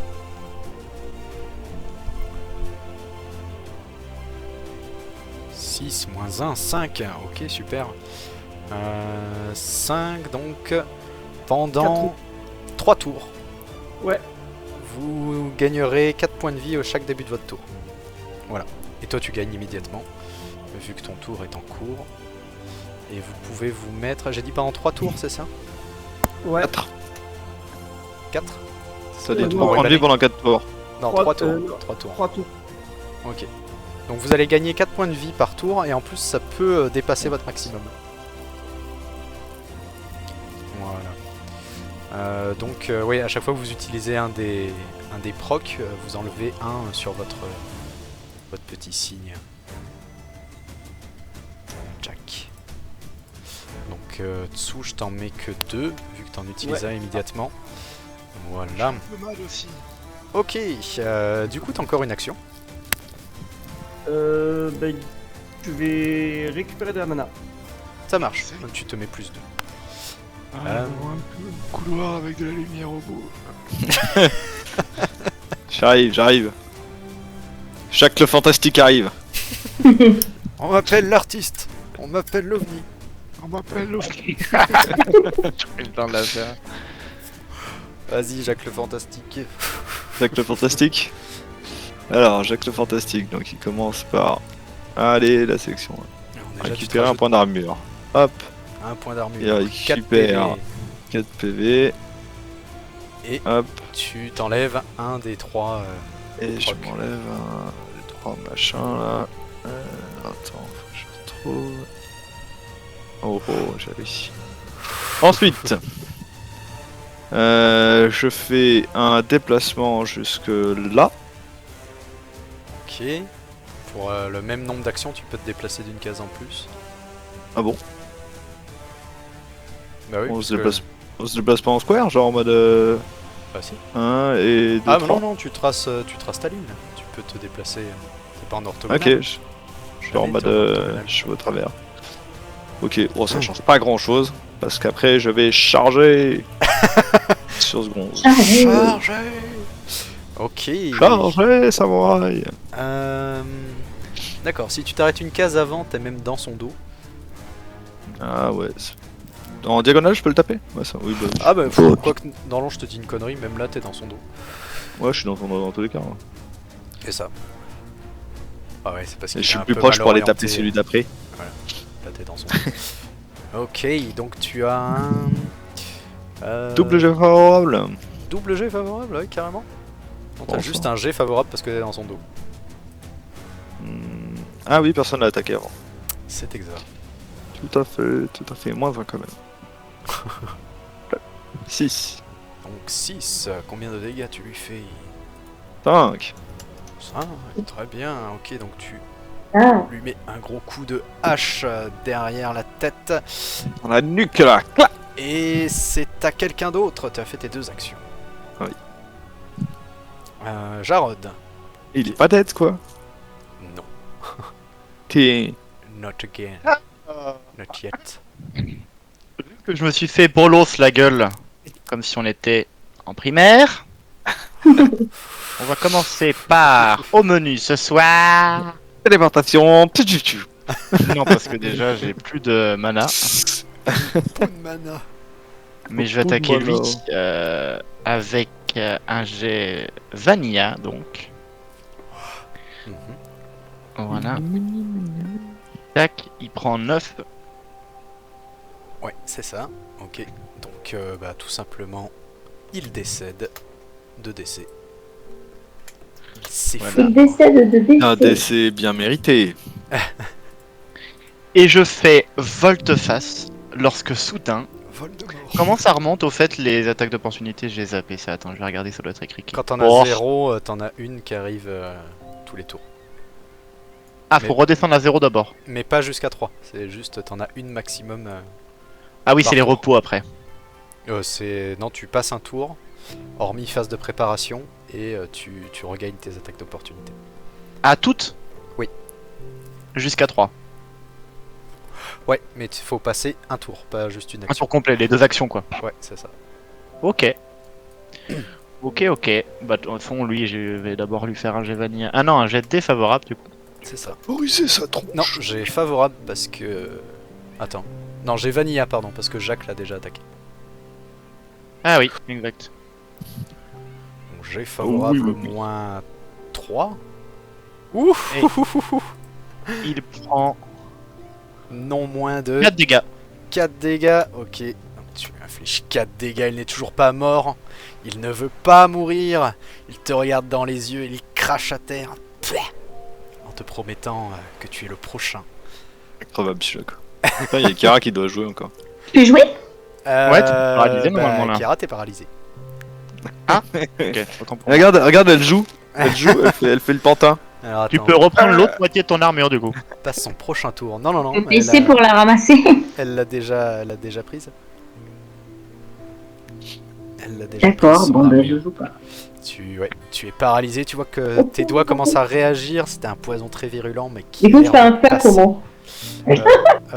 « 6 moins 1, 5. Ok, super. 5, donc, pendant 3 tours. Ouais. Vous gagnerez 4 points de vie au chaque début de votre tour. Voilà. Et toi, tu gagnes immédiatement, vu que ton tour est en cours. Et vous pouvez vous mettre... J'ai dit pendant 3 tours, c'est ça? Ouais. 4? Ça doit être non, pour prendre ouais, lui pendant 4 tours. Non, 3 Trois- tours. 3 tours. 3 tours. Ok. Donc vous allez gagner 4 points de vie par tour et en plus ça peut dépasser votre maximum. Voilà. Donc oui, à chaque fois que vous utilisez un des procs, vous enlevez 1 sur votre petit signe. Jack. Donc Tsu, je t'en mets que 2 vu que t'en utilises un immédiatement. Voilà. Un peu mal aussi. Ok, du coup t'as encore une action. Ben, je vais récupérer de la mana. Ça marche, donc tu te mets plus 2. On voit un peu le couloir avec de la lumière au bout. J'arrive. Chaque le fantastique arrive. On m'appelle l'artiste, on m'appelle l'OVNI. On m'appelle l'OVNI. J'ai le temps de la faire. Vas-y, Jacques le Fantastique. Jacques le fantastique. Alors, Jacques le fantastique, donc il commence par Allez, la sélection. On est déjà Récupérer un point d'armure. Hop, un point d'armure. et 4 récupère PV. 4 PV. Et Hop, tu t'enlèves un des 3. et je Proc. m'enlève un, 3 machins là. Attends, faut que je retrouve. Oh oh, j'ai réussi. Ensuite, je fais un déplacement jusque là. Ok. Pour le même nombre d'actions, tu peux te déplacer d'une case en plus. Ah bon? Bah oui. On parce se que- déplace pas en square, genre en mode Bah si. 1 et 2, Ah 3. non, non, tu traces ta ligne. Tu peux te déplacer. C'est pas en orthogonal. Ok, je suis en Jamais mode t'es en orthogonal. je suis au travers. Ok, bon ça change pas grand chose, parce qu'après je vais charger sur ce bronze. Chargé. Ok. Charger, samouraï. D'accord, si tu t'arrêtes une case avant, t'es même dans son dos. Ah ouais. En diagonale, je peux le taper? Ouais, ça, oui, bah, Ah bah, quoi que dans l'an, je te dis une connerie, même là, t'es dans son dos. ouais, je suis dans tous les cas. Hein. Et ça. Ah ouais, c'est parce Et qu'il je est suis un plus peu proche mal pour aller orienté. taper celui d'après. Là, t'es dans son dos. Ok, donc tu as un... Double jet favorable. Double G favorable, ouais, carrément. Non, t'as Bon, juste ça. un G favorable parce que t'es dans son dos. Ah oui, personne l'a attaqué avant. C'est exact. Tout à fait. Moins 20 quand même. 6. Donc 6, combien de dégâts tu lui fais 5. 5, très bien. Ok, donc tu Ah, lui mets un gros coup de hache derrière la tête. On a nuque là. Clac. Et c'est à quelqu'un d'autre, tu as fait tes 2 actions. Oui. Jarod. Il est pas dead quoi. Non. T'es. Not again. Not yet. Vu que je me suis fait bolos la gueule, comme si on était en primaire. On va commencer par au menu ce soir. Téléportation. Non, parce que déjà j'ai plus de mana. Mana. Mais je vais Beaucoup de attaquer lui mana. avec un jet Vanilla donc. Mhm. Voilà. Tac, il prend 9. Ouais, c'est ça. Ok. Donc, bah, tout simplement, il décède de décès. C'est Voilà. il décède de Un décès. décès bien mérité. Et je fais volte-face lorsque soudain. Voldemort. Comment ça remonte au fait les attaques d'opportunité? J'ai zappé ça. Attends, je vais regarder, ça doit être écrit. Quand t'en as Oh. 0, t'en as une qui arrive tous les tours. Ah, faut redescendre à 0 d'abord. Mais pas jusqu'à 3. C'est juste, t'en as une maximum. Ah oui, c'est les Partout. repos après. Non, tu passes un tour, hormis phase de préparation, et tu regagnes tes attaques d'opportunité. À toutes? Oui. Jusqu'à 3. Ouais, mais il faut passer un tour, pas juste une Un action. tour complet, les 2 actions quoi. Ouais, c'est ça. Ok. Ok. Bah, de toute façon, lui, je vais d'abord lui faire un jet vanilla. Ah non, un jet défavorable du coup. C'est ça. Briser sa tronche. Non, j'ai favorable parce que... Attends. Non, j'ai Vanilla, pardon, parce que Jacques l'a déjà attaqué. Ah oui, exact. Donc j'ai favorable Oui, oui. moins 3. Ouf. Et- Il prend Non, moins 2. 4 dégâts. 4 dégâts, ok. Donc tu lui infliges 4 dégâts, il n'est toujours pas mort. Il ne veut pas mourir. Il te regarde dans les yeux, il crache à terre. En te promettant que tu es le prochain. Incroyable celui-là quoi. Putain, il y a Kara qui doit jouer encore. Tu peux jouer? Ouais, t'es paralysé, normalement, là. Kira, t'es paralysé. Ok, autant pour moi. Regarde, elle joue. Elle fait le pantin. Alors, Tu attends, peux reprendre l'autre moitié de ton armure du coup. passe son prochain tour. Non, non, non. Je vais essayer pour la ramasser. Elle l'a déjà prise. Elle l'a déjà D'accord, prise, son bon, bah, armure. je joue pas. Tu es paralysé, tu vois que tes doigts commencent à réagir. C'était un poison très virulent, mais qui. Du coup, a je l'air fais un de feu passer. comment?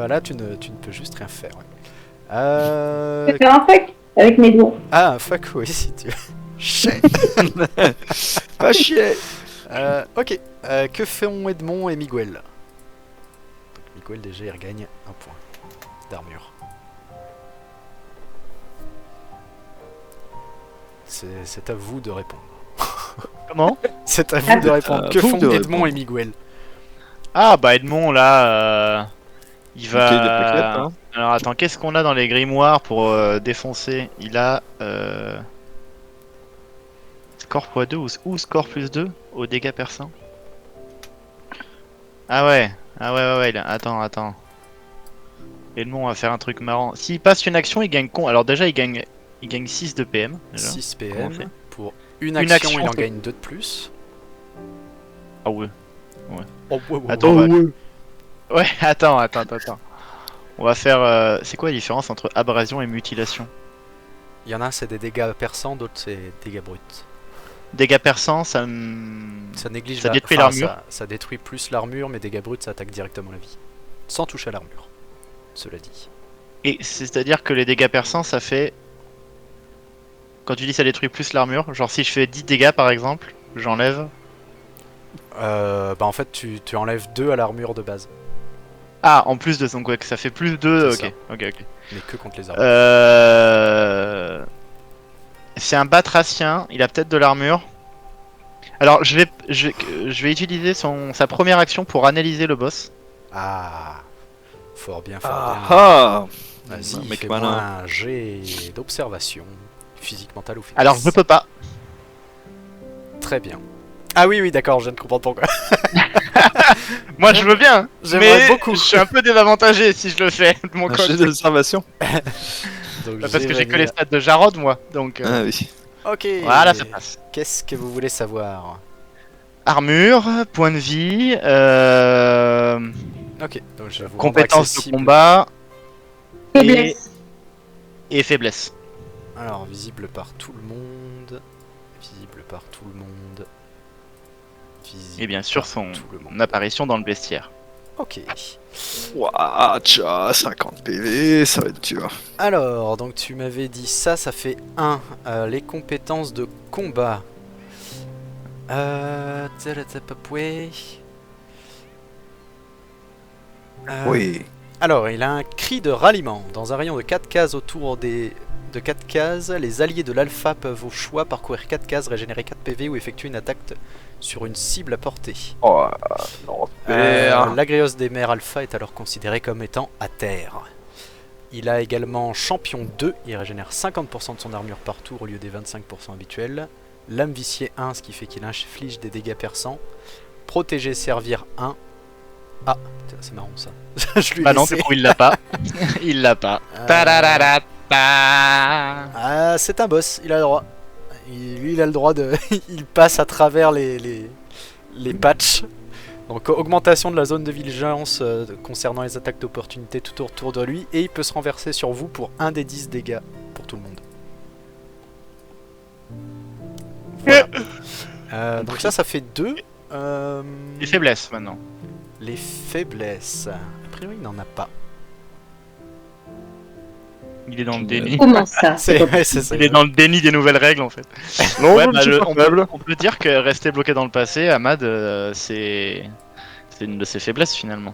Là, tu ne peux juste rien faire. Ouais. Je vais faire un fuck avec mes doigts. Ah, un fuck, oui, si tu veux. Shit. Pas chier. Ok, que font Edmond et Miguel? Donc, Miguel, déjà, il regagne un point d'armure. C'est à vous de répondre. Comment? C'est à vous de répondre. Que vous font de Edmond répondre. et Miguel? Ah bah Edmond là, il Ok, des va... plaquettes, hein. Alors attends, qu'est-ce qu'on a dans les grimoires pour défoncer? Il a score x2 ou score +2 au dégâts perçants. Ah ouais, ouais, attends. Edmond va faire un truc marrant. S'il passe une action, il gagne con. Alors déjà, il gagne 6 de PM. Déjà. 6 Comment on PM. fait Pour une action, il en gagne 2 de plus. Ah ouais. Oh, ouais. Attends, ouais, attends. On va faire... c'est quoi la différence entre abrasion et mutilation? Il y en a un, c'est des dégâts perçants, d'autres, c'est dégâts bruts. Dégâts perçants, ça néglige ça détruit l'armure. Ça détruit plus l'armure, mais dégâts bruts, ça attaque directement la vie. Sans toucher à l'armure. Cela dit. Et c'est-à-dire que les dégâts perçants, ça fait... Quand tu dis ça détruit plus l'armure, genre si je fais 10 dégâts par exemple, j'enlève... Bah en fait, tu enlèves 2 à l'armure de base. Ah, en plus de... Donc ouais, ça fait plus 2... C'est Ok. Mais que contre les armures. C'est un batracien, il a peut-être de l'armure. Alors je vais utiliser sa première action pour analyser le boss. Ah, fort bien. Ah, Vas-y, mec fais-moi malin. un jet d'observation, physique, mentale ou fitness. Alors je peux pas. Très bien. Ah oui, d'accord, je viens de comprendre pourquoi. Moi je veux bien, hein, J'aimerais mais beaucoup. je suis un peu désavantagé si je le fais de mon Un jet côté. d'observation. Donc, Parce que j'ai que les stats de Jarod moi, donc... Ah oui. Ok. Voilà, ça passe. Qu'est-ce que vous voulez savoir? Armure, point de vie, Ok, donc je vais vous rendre compétences de accessible. combat Faiblesse. et faiblesse. Alors, visible par tout le monde. Visible par tout le monde. Visible Et bien sûr par son tout le monde. apparition dans le bestiaire. Ok. Ouah, tcha, 50 PV, ça va être dur. Alors, donc tu m'avais dit ça fait 1. Les compétences de combat. Tadadapapoué. Oui. Alors, il a un cri de ralliement. Dans un rayon de 4 cases autour de 4 cases, les alliés de l'alpha peuvent au choix parcourir 4 cases, régénérer 4 PV ou effectuer une attaque sur une cible à portée. Oh, l'enfer. L'Agrios des mers alpha est alors considéré comme étant à terre. Il a également champion 2, il régénère 50% de son armure par tour au lieu des 25% habituels. Lame viciée 1, ce qui fait qu'il inflige des dégâts perçants. Protéger servir 1. Ah, c'est marrant ça. Je lui ai Bah non, laissé. c'est pour il l'a pas. Il l'a pas. Tadadadata. Ah, c'est un boss, il a le droit. Lui, il a le droit de... il passe à travers les patchs. Donc augmentation de la zone de vigilance concernant les attaques d'opportunité tout autour de lui. Et il peut se renverser sur vous pour 1 des 10 dégâts pour tout le monde. Voilà. Donc ça fait 2. Les faiblesses maintenant. Les faiblesses. A priori, il n'en a pas. Il est dans le déni. Comment ça? Ouais, c'est ça. Il est dans le déni des nouvelles règles en fait. Non, Ouais, je bah, ne suis pas faible. on peut dire que rester bloqué dans le passé, Ahmad, c'est une de ses faiblesses finalement.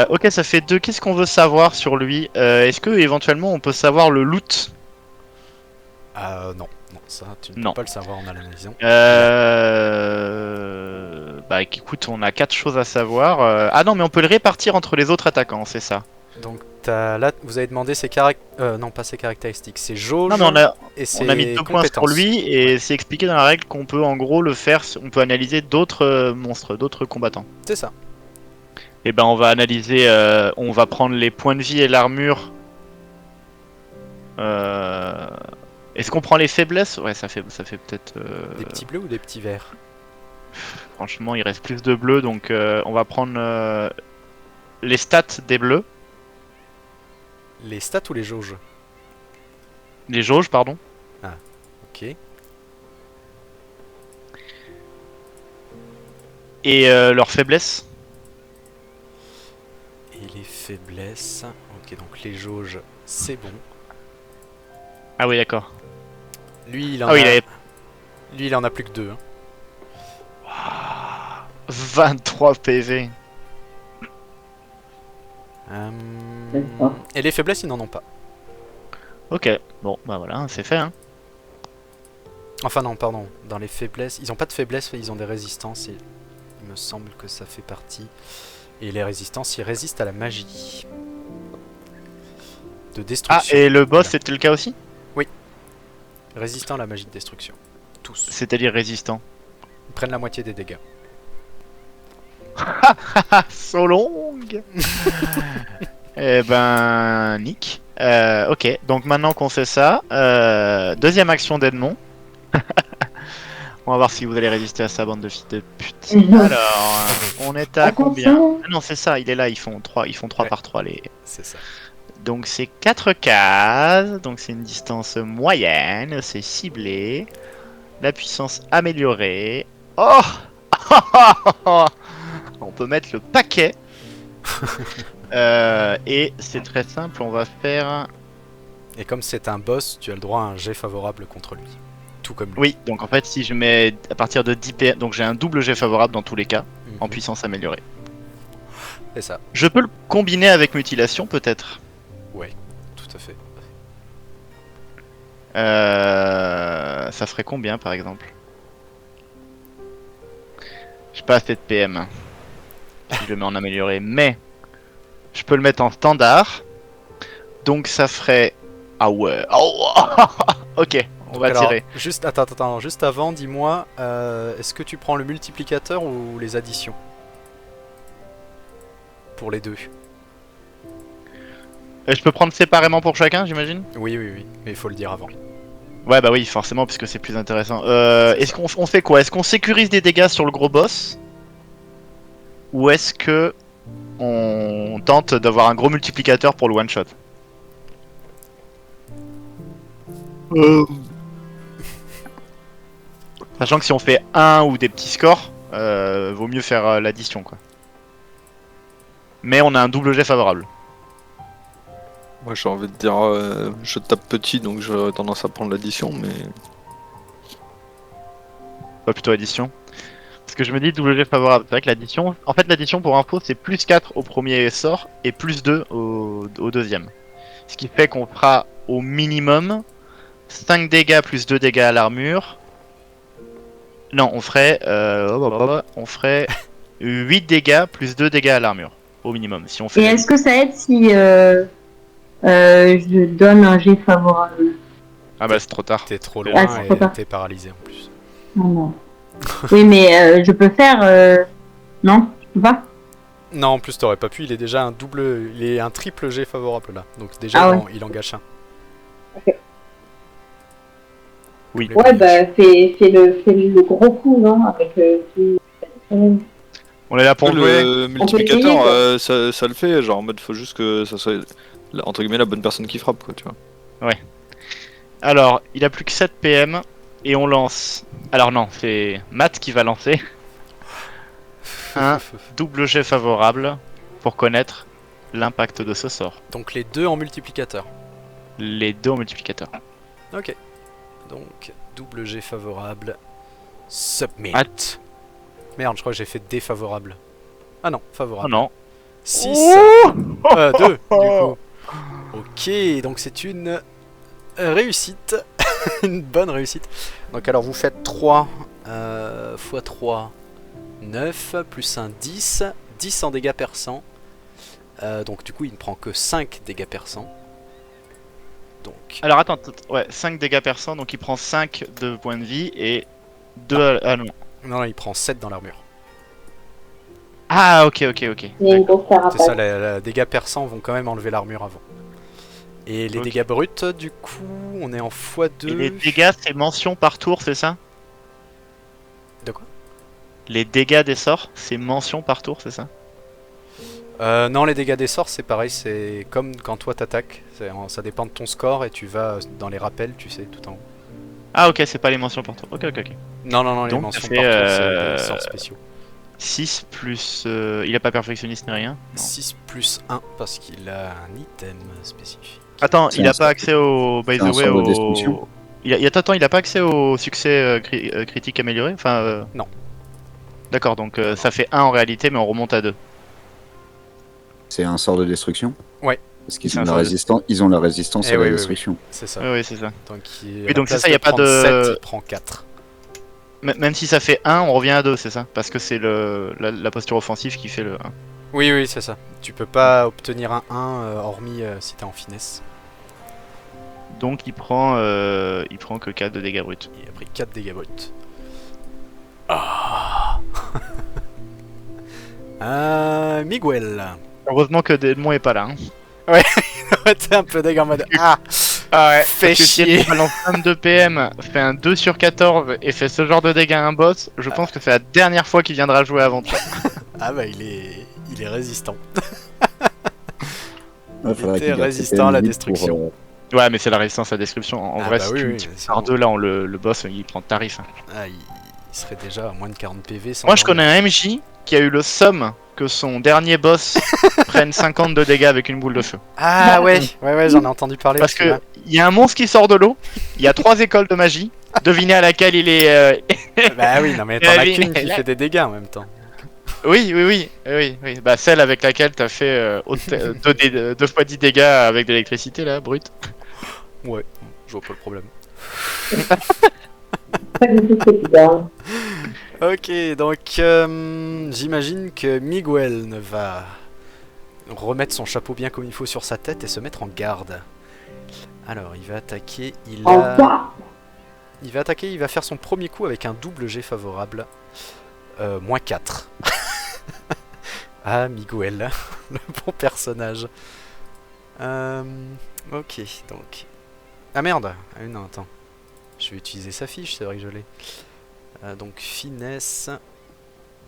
Ok, ça fait 2. Qu'est-ce qu'on veut savoir sur lui? Est-ce que éventuellement on peut savoir le loot? Non, ça tu ne Non. peux pas le savoir en analysant. Bah écoute, on a 4 choses à savoir. Ah non, mais on peut le répartir entre les autres attaquants, c'est ça. Donc là, vous avez demandé ses caractéristiques. Non, pas ses caractéristiques, ses jauges. Non, mais et ses on a mis 2 points sur compétences. lui et c'est expliqué dans la règle qu'on peut en gros le faire, on peut analyser d'autres monstres, d'autres combattants. C'est ça. Et ben on va analyser, on va prendre les points de vie et l'armure. Est-ce qu'on prend les faiblesses? Ouais, ça fait peut-être... Des petits bleus ou des petits verts? Franchement, il reste plus de bleus, donc on va prendre les stats des bleus. Les stats ou les jauges? Les jauges, pardon. Ok. Et leurs faiblesses. Et les faiblesses. Ok, donc les jauges, c'est bon. Ah oui, d'accord. Lui, il en Ah oui, a... Lui, il en a plus que 2. 23 PV. Et les faiblesses, ils n'en ont pas. Ok, bon, bah voilà, c'est fait. Hein. Enfin non, pardon. Dans les faiblesses, ils ont pas de faiblesse, ils ont des résistances. Il me semble que ça fait partie. Et les résistances, ils résistent à la magie. De Ah, destruction. et le boss, Voilà. c'était le cas aussi? Résistant à la magie de destruction. Tous. C'est-à-dire résistant. Ils prennent la moitié des dégâts. Ah, so long. Eh ben, nick. Ok, donc maintenant qu'on sait ça, deuxième action d'Edmond. On va voir si vous allez résister à sa bande de fils de pute. Alors, on est à combien? Attention. Ah non, c'est ça, il est là, ils font 3 Ouais. par 3 les... C'est ça. Donc c'est 4 cases, donc c'est une distance moyenne, c'est ciblé. La puissance améliorée. Oh on peut mettre le paquet. Et c'est très simple, on va faire... Et comme c'est un boss, tu as le droit à un jet favorable contre lui. Tout comme lui. Oui, donc en fait si je mets à partir de 10 PM, donc j'ai un double jet favorable dans tous les cas, Mhm. en puissance améliorée. C'est ça. Je peux le combiner avec mutilation peut-être. Ouais, tout à fait. Ça ferait combien par exemple? J'ai pas assez de PM. Si je le mets en amélioré, mais je peux le mettre en standard. Donc ça ferait... Ah ouais. Oh ok, on Donc va alors, tirer. juste, attends, juste avant, dis-moi, est-ce que tu prends le multiplicateur ou les additions? Pour les deux. Je peux prendre séparément pour chacun, j'imagine? Oui, mais il faut le dire avant. Ouais, bah oui, forcément, puisque c'est plus intéressant. Est-ce qu'on fait quoi? Est-ce qu'on sécurise des dégâts sur le gros boss? Ou est-ce que on tente d'avoir un gros multiplicateur pour le one shot? Sachant que si on fait 1 ou des petits scores, vaut mieux faire l'addition quoi. Mais on a un double jet favorable. Moi j'ai envie de dire, je tape petit donc j'aurais tendance à prendre l'addition, mais Pas plutôt addition. Parce que je me dis double jet favorable. C'est vrai que l'addition, en fait l'addition pour info c'est plus 4 au premier sort et plus 2 au deuxième. Ce qui fait qu'on fera au minimum 5 dégâts plus 2 dégâts à l'armure. Non, on ferait 8 dégâts plus 2 dégâts à l'armure. Au minimum, si on fait... Et est-ce que ça aide si je donne un jet favorable? Ah bah c'est trop tard. T'es trop Ah, loin c'est trop et tard. t'es paralysé en plus. Non, non. Oui, mais je peux faire... Non, je peux pas. Non, en plus t'aurais pas pu, il est déjà un double, il est un triple jet favorable là. Donc déjà Ah il en gâche un. Oui. Ouais, bah fais le gros coup, non? Avec On est là pour jouer. le multiplicateur, essayer, quoi. ça le fait, genre en mode faut juste que ça soit entre guillemets la bonne personne qui frappe quoi, tu vois. Alors, il a plus que 7 PM et on lance. Alors non, c'est Matt qui va lancer un double jet favorable pour connaître l'impact de ce sort. Donc les deux en multiplicateur. Les deux en multiplicateur. Ok. Donc double jet favorable. Submit. Matt. Merde, je crois que j'ai fait défavorable. Ah non, Oh favorable. non. 6. 2 du coup. Ok, donc c'est une réussite. Une bonne réussite. Donc alors vous faites 3 x 3, 9, plus un 10. 10 en dégâts perçants. Donc du coup il ne prend que 5 dégâts perçants. Donc... Alors attends, ouais, 5 dégâts perçants, donc il prend 5 de points de vie et 2 Ah non. Non, il prend 7 dans l'armure. Ah ok. il y a une grosse C'est carapace. ça, les dégâts perçants vont quand même enlever l'armure avant. Et les Ok. dégâts bruts, du coup, on est en x2. Et les dégâts c'est mention par tour, c'est ça? De quoi? Les dégâts des sorts, c'est mention par tour, c'est ça? Non, les dégâts des sorts, c'est pareil, c'est comme quand toi t'attaques. Ça dépend de ton score et tu vas dans les rappels, tu sais, tout en haut. Ah ok, c'est pas les mentions par tour. Ok. Non, les Donc, mentions ça par fait, tour, c'est des sorts spéciaux. 6 plus... il a pas perfectionniste ni rien? Non. 6 plus 1, parce qu'il a un item spécifique. Attends, C'est il un a pas sort- accès au... By c'est the un way, sort de au... destruction. Attends, il a pas accès au succès critique amélioré? Enfin... Non. D'accord, donc ça fait 1 en réalité, mais on remonte à 2. C'est un sort de destruction? Ouais. Parce qu'ils C'est ont un la sort de- résistance, ils ont la résistance Eh à la oui, oui, destruction. C'est ça. Oui, c'est ça. Donc, Oui, donc c'est ça, y a pas de- 7, il prend 4. Même si ça fait 1, on revient à 2, c'est ça? Parce que c'est la posture offensive qui fait le 1. Oui, oui, c'est ça. Tu peux pas obtenir un 1 hormis si t'es en finesse. Donc il prend que 4 de dégâts bruts. Il a pris 4 dégâts bruts. Ah. Miguel. Heureusement que Delmon est pas là. Hein. T'es un peu dégâts en mode ah, ouais, fais parce que si chier. elle balance 22 PM, fait un 2 sur 14 et fait ce genre de dégâts à un boss, je pense que c'est la dernière fois qu'il viendra jouer avant toi. Ah bah il est résistant. Ouais, faudrait était qu'il garde résistant à la ses PNJ destruction. pour, Ouais, mais c'est la résistance à la description. En Ah vrai, bah si oui, tu oui, multiplies c'est par bon. 2, là, le boss, il prend tarif. Hein. Ah, il serait déjà à moins de 40 PV sans Moi, je dormir. connais un MJ qui a eu le somme que son dernier boss prenne 50 de dégâts avec une boule de feu. Ah ouais, j'en ai entendu parler. Parce celui-là. que il y a un monstre qui sort de l'eau, il y a 3 écoles de magie, devinez à laquelle il est... Bah oui, non mais t'en as qu'une qui fait des dégâts en même temps. Oui. Bah celle avec laquelle t'as fait 2 fois 10 dégâts avec de l'électricité là, brut. Ouais, je vois pas le problème. Pas du tout évident. Ok, donc j'imagine que Miguel va remettre son chapeau bien comme il faut sur sa tête et se mettre en garde. Alors, il va attaquer, il va faire son premier coup avec un double jet favorable. Moins 4. Ah, Miguel, le bon personnage. Ok, donc... Ah merde, non, attends. Je vais utiliser sa fiche, c'est vrai que je l'ai. Donc finesse,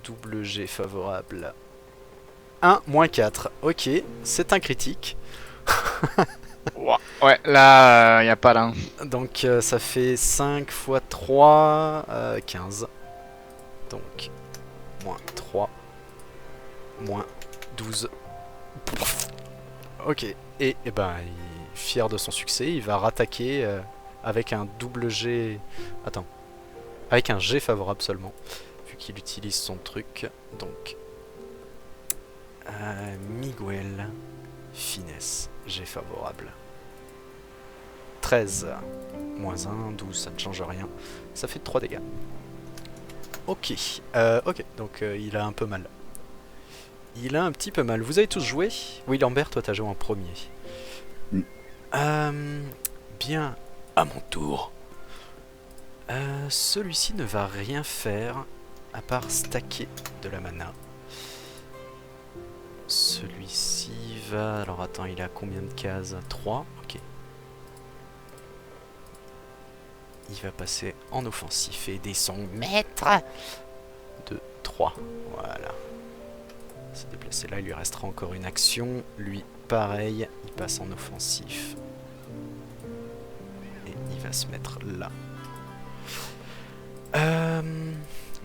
double G favorable. 1, moins 4. Ok, c'est un critique. Ouais, là, y a pas là. Donc ça fait 5 x 3, 15. Donc, moins 3, moins 12. Ok, et ben, fier de son succès, il va rattaquer avec un double G... Attends. Avec un G favorable seulement, vu qu'il utilise son truc. Donc, Miguel, finesse, G favorable. 13, moins 1, 12, ça ne change rien. Ça fait 3 dégâts. Ok, donc il a un peu mal. Il a un petit peu mal. Vous avez tous joué? Oui, Lambert, toi t'as joué en premier. Bien, à mon tour. Celui-ci ne va rien faire à part stacker de la mana. Celui-ci va... Alors attends, il a combien de cases? 3, ok. Il va passer en offensif et aider son maître de 3. Voilà. Se déplacer là, il lui restera encore une action. Lui, pareil, il passe en offensif. Et il va se mettre là.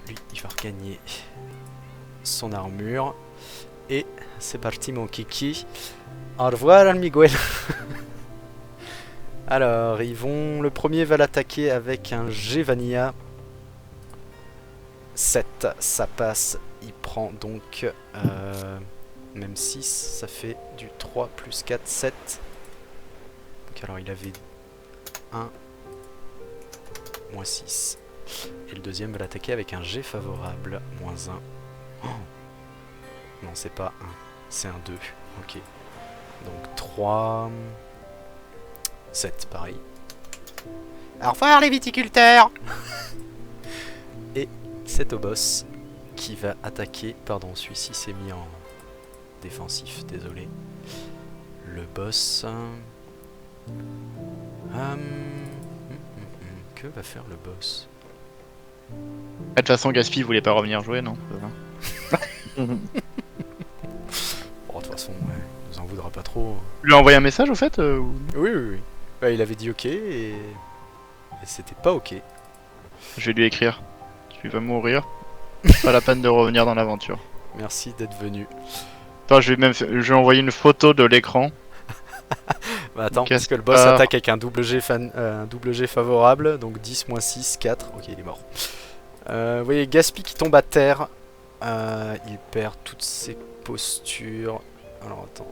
Lui, il va regagner son armure. Et c'est parti mon kiki. Au revoir Miguel. Alors, le premier va l'attaquer avec un G Vanilla. 7, ça passe. Il prend donc même 6, ça fait du 3 plus 4, 7. Donc alors il avait 1, moins 6. Et le deuxième va l'attaquer avec un G favorable, moins 1. Oh non, c'est pas 1, c'est un 2. Ok. Donc 3, 7, pareil. Au revoir les viticulteurs. Et c'est au boss qui va attaquer. Pardon, celui-ci s'est mis en défensif, désolé. Le boss. Que va faire le boss? De toute façon, Gaspi voulait pas revenir jouer, non? Bon, de toute façon, ouais, il nous en voudra pas trop. Tu lui as envoyé un message au fait Oui. Bah, il avait dit ok et c'était pas ok. Je vais lui écrire. Tu vas mourir. Pas la peine de revenir dans l'aventure. Merci d'être venu. Attends, je vais envoyer une photo de l'écran. Bah attends, parce que le boss attaque avec un double G favorable, donc 10 moins 6, 4. Ok, il est mort. Vous voyez Gaspi qui tombe à terre. Il perd toutes ses postures. Alors attends.